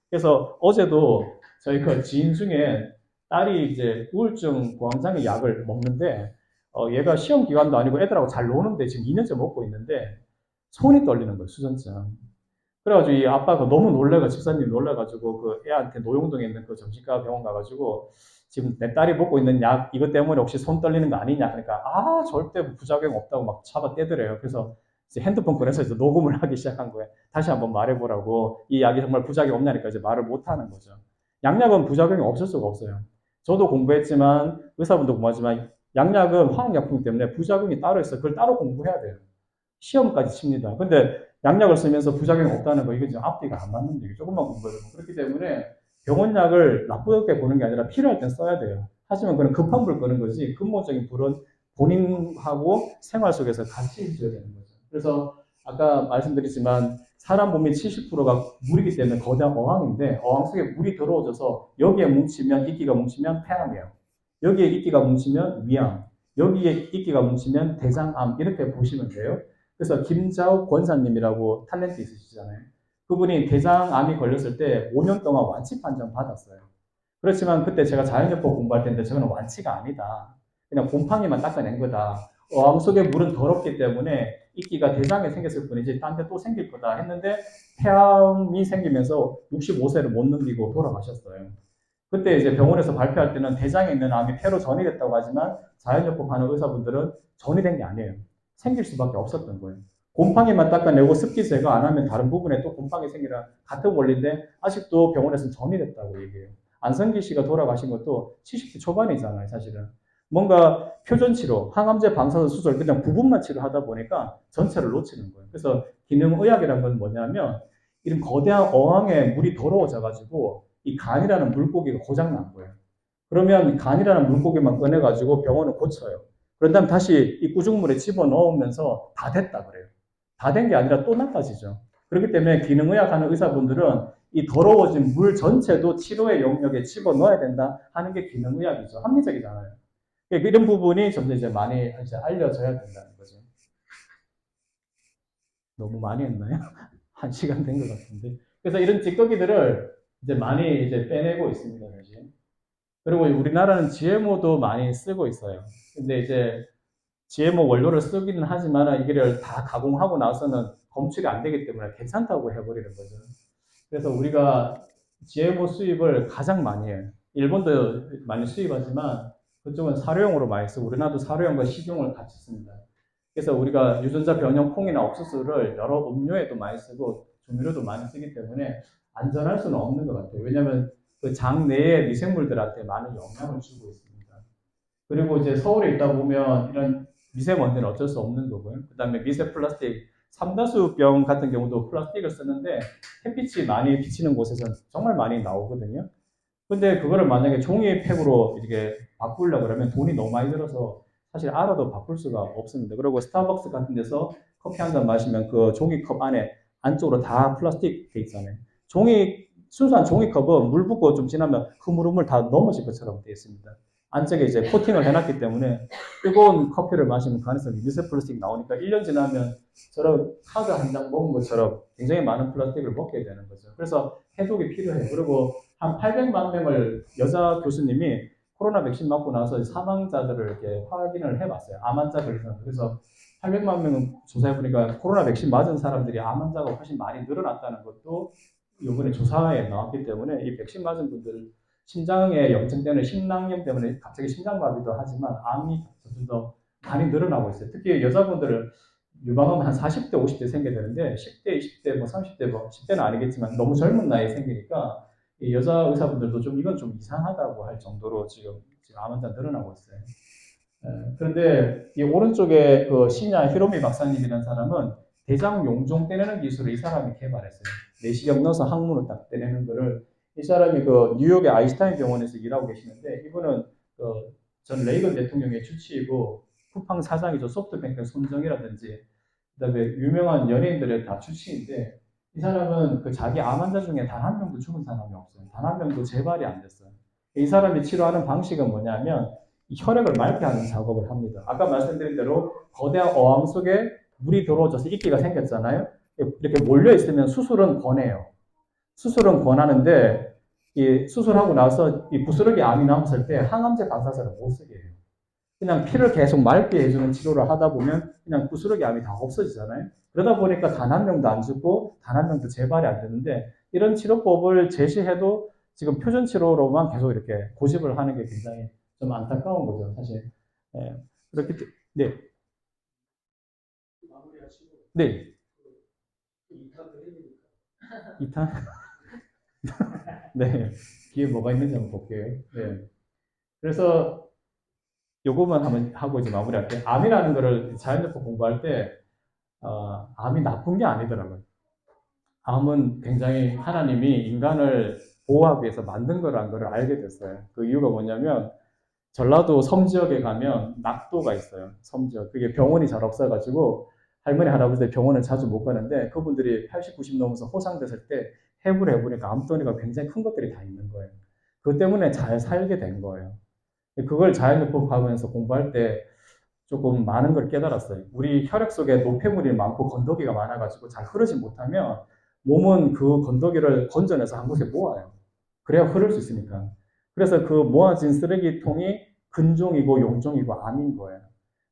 그래서 어제도 저희 그 지인 중에 딸이 이제 우울증 고황장애 약을 먹는데 얘가 시험 기간도 아니고 애들하고 잘 노는데 지금 2년째 먹고 있는데 손이 떨리는 거예요. 수전증. 그래가지고 이 아빠가 너무 놀래가 집사님 놀래가지고 그 애한테 노용동에 있는 그 정신과 병원 가가지고 지금 내 딸이 먹고 있는 약 이것 때문에 혹시 손 떨리는 거 아니냐 그러니까 절대 부작용 없다고 막 잡아 떼더래요. 그래서 이제 핸드폰 꺼내서 이제 녹음을 하기 시작한 거예요. 다시 한번 말해보라고 이 약이 정말 부작용 없냐니까 이제 말을 못 하는 거죠. 양약은 부작용이 없을 수가 없어요. 저도 공부했지만 의사분도 공부하지만 양약은 화학약품 때문에 부작용이 따로 있어요. 그걸 따로 공부해야 돼요. 시험까지 칩니다. 근데 양약을 쓰면서 부작용이 없다는 거, 이게 지금 앞뒤가 안 맞는 얘기. 조금만 공부해도. 그렇기 때문에 병원약을 나쁘게 보는 게 아니라 필요할 땐 써야 돼요. 하지만 그건 급한 불 끄는 거지, 근본적인 불은 본인하고 생활 속에서 같이 해줘야 되는 거죠. 그래서 아까 말씀드렸지만 사람 몸의 70%가 물이기 때문에 거대한 어항인데 어항 속에 물이 더러워져서 여기에 뭉치면 이끼가 뭉치면 폐암이에요. 여기에 이끼가 뭉치면 위암, 여기에 이끼가 뭉치면 대장암 이렇게 보시면 돼요. 그래서 김자욱 권사님이라고 탤런트 있으시잖아요. 그분이 대장암이 걸렸을 때 5년 동안 완치 판정 받았어요. 그렇지만 그때 제가 자연요법 공부할 때인데 저거는 완치가 아니다. 그냥 곰팡이만 닦아낸 거다. 어항 속의 물은 더럽기 때문에 이끼가 대장에 생겼을 뿐이지 딴 데 또 생길 거다 했는데 폐암이 생기면서 65세를 못 넘기고 돌아가셨어요. 그때 이제 병원에서 발표할 때는 대장에 있는 암이 폐로 전이됐다고 하지만 자연요법 하는 의사분들은 전이된 게 아니에요. 생길 수밖에 없었던 거예요. 곰팡이만 닦아내고 습기 제거 안 하면 다른 부분에 또 곰팡이 생기랑 같은 원리인데 아직도 병원에서는 전이됐다고 얘기해요. 안성기 씨가 돌아가신 것도 70대 초반이잖아요, 사실은. 뭔가 표준치료, 항암제, 방사선 수술 그냥 부분만 치료하다 보니까 전체를 놓치는 거예요. 그래서 기능의학이라는 건 뭐냐면 이런 거대한 어항에 물이 더러워져가지고 이 간이라는 물고기가 고장난 거예요. 그러면 간이라는 물고기만 꺼내가지고 병원을 고쳐요. 그런 다음 다시 이 구중물에 집어넣으면서 다 됐다 그래요. 다 된 게 아니라 또 나빠지죠. 그렇기 때문에 기능의학 하는 의사분들은 이 더러워진 물 전체도 치료의 영역에 집어넣어야 된다 하는 게 기능의학이죠. 합리적이잖아요. 그러니까 이런 부분이 점점 이제 많이 이제 알려져야 된다는 거죠. 너무 많이 했나요? 한 시간 된 것 같은데. 그래서 이런 찌꺼기들을 이제 많이 이제 빼내고 있습니다, 사실. 그리고 우리나라는 GMO도 많이 쓰고 있어요. 근데 이제 GMO 원료를 쓰기는 하지만 이걸 다 가공하고 나서는 검출이 안 되기 때문에 괜찮다고 해버리는 거죠. 그래서 우리가 GMO 수입을 가장 많이 해요. 일본도 많이 수입하지만 그쪽은 사료용으로 많이 쓰고 우리나라도 사료용과 식용을 같이 씁니다. 그래서 우리가 유전자 변형 콩이나 옥수수를 여러 음료에도 많이 쓰고 조미료도 많이 쓰기 때문에 안전할 수는 없는 것 같아요. 왜냐하면 그 장 내의 미생물들한테 많은 영향을 주고 있습니다. 그리고 이제 서울에 있다 보면 이런 미세먼지는 어쩔 수 없는 거고요. 그 다음에 미세 플라스틱, 삼다수병 같은 경우도 플라스틱을 쓰는데 햇빛이 많이 비치는 곳에서는 정말 많이 나오거든요. 근데 그거를 만약에 종이팩으로 이렇게 바꾸려고 그러면 돈이 너무 많이 들어서 사실 알아도 바꿀 수가 없습니다. 그리고 스타벅스 같은 데서 커피 한 잔 마시면 그 종이컵 안에 안쪽으로 다 플라스틱 돼 있잖아요. 순수한 종이컵은 물 붓고 좀 지나면 흐물흐물 다 넘어질 것처럼 되어 있습니다. 안쪽에 이제 코팅을 해놨기 때문에 뜨거운 커피를 마시면 그 안에서 미세 플라스틱 나오니까 1년 지나면 저런 카드 한 장 먹은 것처럼 굉장히 많은 플라스틱을 먹게 되는 거죠. 그래서 해독이 필요해요. 그리고 한 800만 명을 여자 교수님이 코로나 백신 맞고 나서 사망자들을 이렇게 확인을 해봤어요. 암 환자 걸린 사람. 그래서 800만 명은 조사해보니까 코로나 백신 맞은 사람들이 암 환자가 훨씬 많이 늘어났다는 것도 이번에 조사에 나왔기 때문에 이 백신 맞은 분들 심장에 염증 때문에 심낭염 때문에 갑자기 심장마비도 하지만 암이 점점 더 많이 늘어나고 있어요. 특히 여자분들은 유방암 한 40대, 50대 생겨야 되는데 10대, 20대, 뭐 30대, 뭐 10대는 아니겠지만 너무 젊은 나이에 생기니까 여자 의사분들도 좀 이건 좀 이상하다고 할 정도로 지금 암 환자 늘어나고 있어요. 그런데 이 오른쪽에 그 시냐 히로미 박사님이라는 사람은 대장 용종 떼내는 기술을 이 사람이 개발했어요. 내시경 넣어서 항문을 딱 떼내는 거를 이 사람이 그 뉴욕의 아인슈타인 병원에서 일하고 계시는데 이분은 그전 레이건 대통령의 주치이고 쿠팡 사장이죠. 소프트뱅크 손정이라든지 그다음에 유명한 연예인들의 다 출신인데 이 사람은 그 자기 암 환자 중에 단 한 명도 죽은 사람이 없어요. 단 한 명도 재발이 안 됐어요. 이 사람이 치료하는 방식은 뭐냐면 혈액을 맑게 하는 작업을 합니다. 아까 말씀드린 대로 거대한 어항 속에 물이 들어오져서 이끼가 생겼잖아요. 이렇게 몰려 있으면 수술은 권해요. 수술은 권하는데 이 수술하고 나서 이 부스러기 암이 남았을 때 항암제 방사제를 못 쓰게 해요. 그냥 피를 계속 맑게 해주는 치료를 하다 보면 그냥 부스러기 암이 다 없어지잖아요. 그러다 보니까 단 한 명도 안 죽고 단 한 명도 재발이 안 되는데 이런 치료법을 제시해도 지금 표준 치료로만 계속 이렇게 고집을 하는 게 굉장히 좀 안타까운 거죠, 사실. 예. 그렇기 때문에, 네. 네. 2탄? 네. 뒤에 뭐가 있는지 한번 볼게요. 네. 그래서 요거만 한번 하고 이제 마무리할게요. 암이라는 거를 자연의학 공부할 때, 암이 나쁜 게 아니더라고요. 암은 굉장히 하나님이 인간을 보호하기 위해서 만든 거라는 걸 알게 됐어요. 그 이유가 뭐냐면, 전라도 섬 지역에 가면 낙도가 있어요. 섬 지역. 그게 병원이 잘 없어가지고 할머니, 할아버지들 병원을 자주 못 가는데 그분들이 80, 90 넘어서 호상됐을 때 해부를 해보니까 암덩이가 굉장히 큰 것들이 다 있는 거예요. 그 때문에 잘 살게 된 거예요. 그걸 자연요법 하면서 공부할 때 조금 많은 걸 깨달았어요. 우리 혈액 속에 노폐물이 많고 건더기가 많아가지고 잘 흐르지 못하면 몸은 그 건더기를 건져내서 한 곳에 모아요. 그래야 흐를 수 있으니까. 그래서 그 모아진 쓰레기통이 근종이고 용종이고 암인 거예요.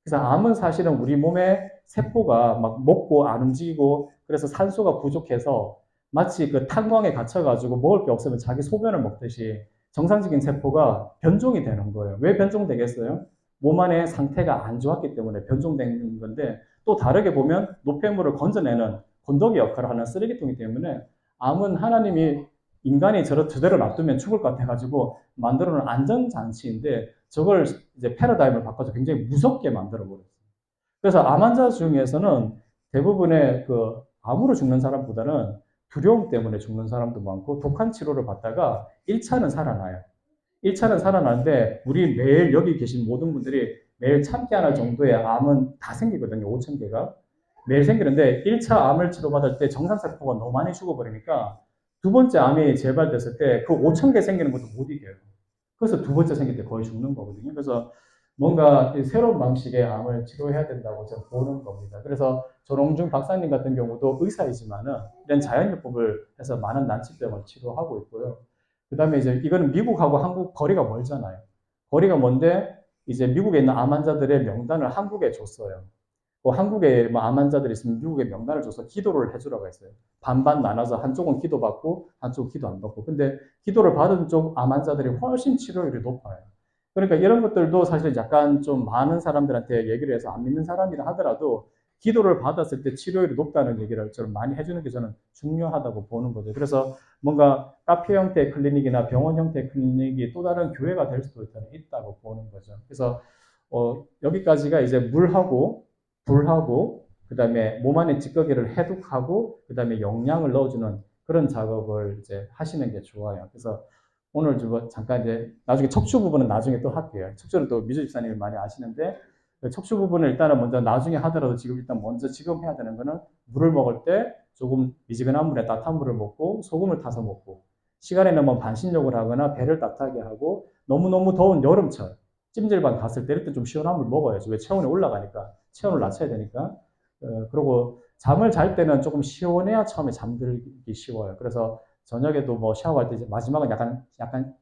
그래서 암은 사실은 우리 몸의 세포가 막 먹고 안 움직이고 그래서 산소가 부족해서 마치 그 탄광에 갇혀가지고 먹을 게 없으면 자기 소변을 먹듯이 정상적인 세포가 변종이 되는 거예요. 왜 변종되겠어요? 몸 안의 상태가 안 좋았기 때문에 변종된 건데 또 다르게 보면 노폐물을 건져내는 건더기 역할을 하는 쓰레기통이기 때문에 암은 하나님이 인간이 저대로 놔두면 죽을 것 같아가지고 만들어 놓은 안전장치인데 저걸 이제 패러다임을 바꿔서 굉장히 무섭게 만들어 버렸어요. 그래서 암 환자 중에서는 대부분의 그 암으로 죽는 사람보다는 두려움 때문에 죽는 사람도 많고 독한 치료를 받다가 1차는 살아나요. 1차는 살아나는데 우리 매일 여기 계신 모든 분들이 매일 참기 안 할 정도의 암은 다 생기거든요. 5천 개가. 매일 생기는데 1차 암을 치료받을 때 정상세포가 너무 많이 죽어버리니까 두 번째 암이 재발됐을 때 그 5천 개 생기는 것도 못 이겨요. 그래서 두 번째 생길 때 거의 죽는 거거든요. 그래서 뭔가 새로운 방식의 암을 치료해야 된다고 저는 보는 겁니다. 그래서 조롱중 박사님 같은 경우도 의사이지만은 이런 자연요법을 해서 많은 난치병을 치료하고 있고요. 그 다음에 이제 이거는 미국하고 한국 거리가 멀잖아요. 거리가 먼데 이제 미국에 있는 암 환자들의 명단을 한국에 줬어요. 뭐 한국에 뭐 암 환자들이 있으면 미국에 명단을 줘서 기도를 해주라고 했어요. 반반 나눠서 한쪽은 기도받고 한쪽은 기도 안 받고. 근데 기도를 받은 쪽 암 환자들이 훨씬 치료율이 높아요. 그러니까 이런 것들도 사실 약간 좀 많은 사람들한테 얘기를 해서 안 믿는 사람이라 하더라도 기도를 받았을 때 치료율이 높다는 얘기를 좀 많이 해주는 게 저는 중요하다고 보는 거죠. 그래서 뭔가 카페 형태의 클리닉이나 병원 형태의 클리닉이 또 다른 교회가 될 수도 있다고 보는 거죠. 그래서 여기까지가 이제 물하고 불하고 그다음에 몸 안에 찌꺼기를 해독하고 그다음에 영양을 넣어주는 그런 작업을 이제 하시는 게 좋아요. 그래서 오늘 좀 잠깐 이제 나중에 척추 부분은 나중에 또 할게요. 척추는 또 미주 집사님이 많이 아시는데 척추 부분을 일단은 먼저 나중에 하더라도 지금 일단 먼저 지금 해야 되는 거는 물을 먹을 때 조금 미지근한 물에 따뜻한 물을 먹고 소금을 타서 먹고 시간에는 뭐 반신욕을 하거나 배를 따뜻하게 하고 너무너무 더운 여름철 찜질방 갔을 때 이럴 때 좀 시원한 물 먹어야죠. 왜 체온이 올라가니까 체온을 낮춰야 되니까. 그리고 잠을 잘 때는 조금 시원해야 처음에 잠들기 쉬워요. 그래서 저녁에도 뭐 샤워할 때 마지막은 약간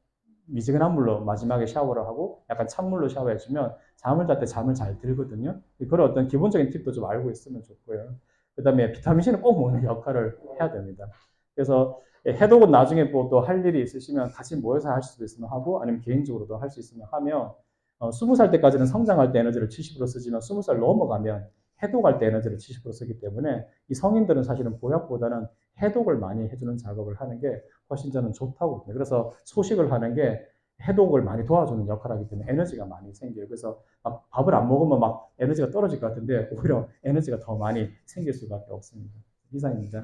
미지근한 물로 마지막에 샤워를 하고 약간 찬물로 샤워해주면 잠을 잘 때 잠을 잘 들거든요. 그런 어떤 기본적인 팁도 좀 알고 있으면 좋고요. 그 다음에 비타민C는 꼭 먹는 역할을 해야 됩니다. 그래서 해독은 나중에 뭐 또 할 일이 있으시면 같이 모여서 할 수도 있으면 하고 아니면 개인적으로도 할 수 있으면 하면 20살 때까지는 성장할 때 에너지를 70% 쓰지만 20살 넘어가면 해독할 때 에너지를 70% 쓰기 때문에 이 성인들은 사실은 보약보다는 해독을 많이 해주는 작업을 하는 게 훨씬 저는 좋다고 봅니다. 그래서 소식을 하는 게 해독을 많이 도와주는 역할을 하기 때문에 에너지가 많이 생겨요. 그래서 막 밥을 안 먹으면 막 에너지가 떨어질 것 같은데 오히려 에너지가 더 많이 생길 수밖에 없습니다. 이상입니다.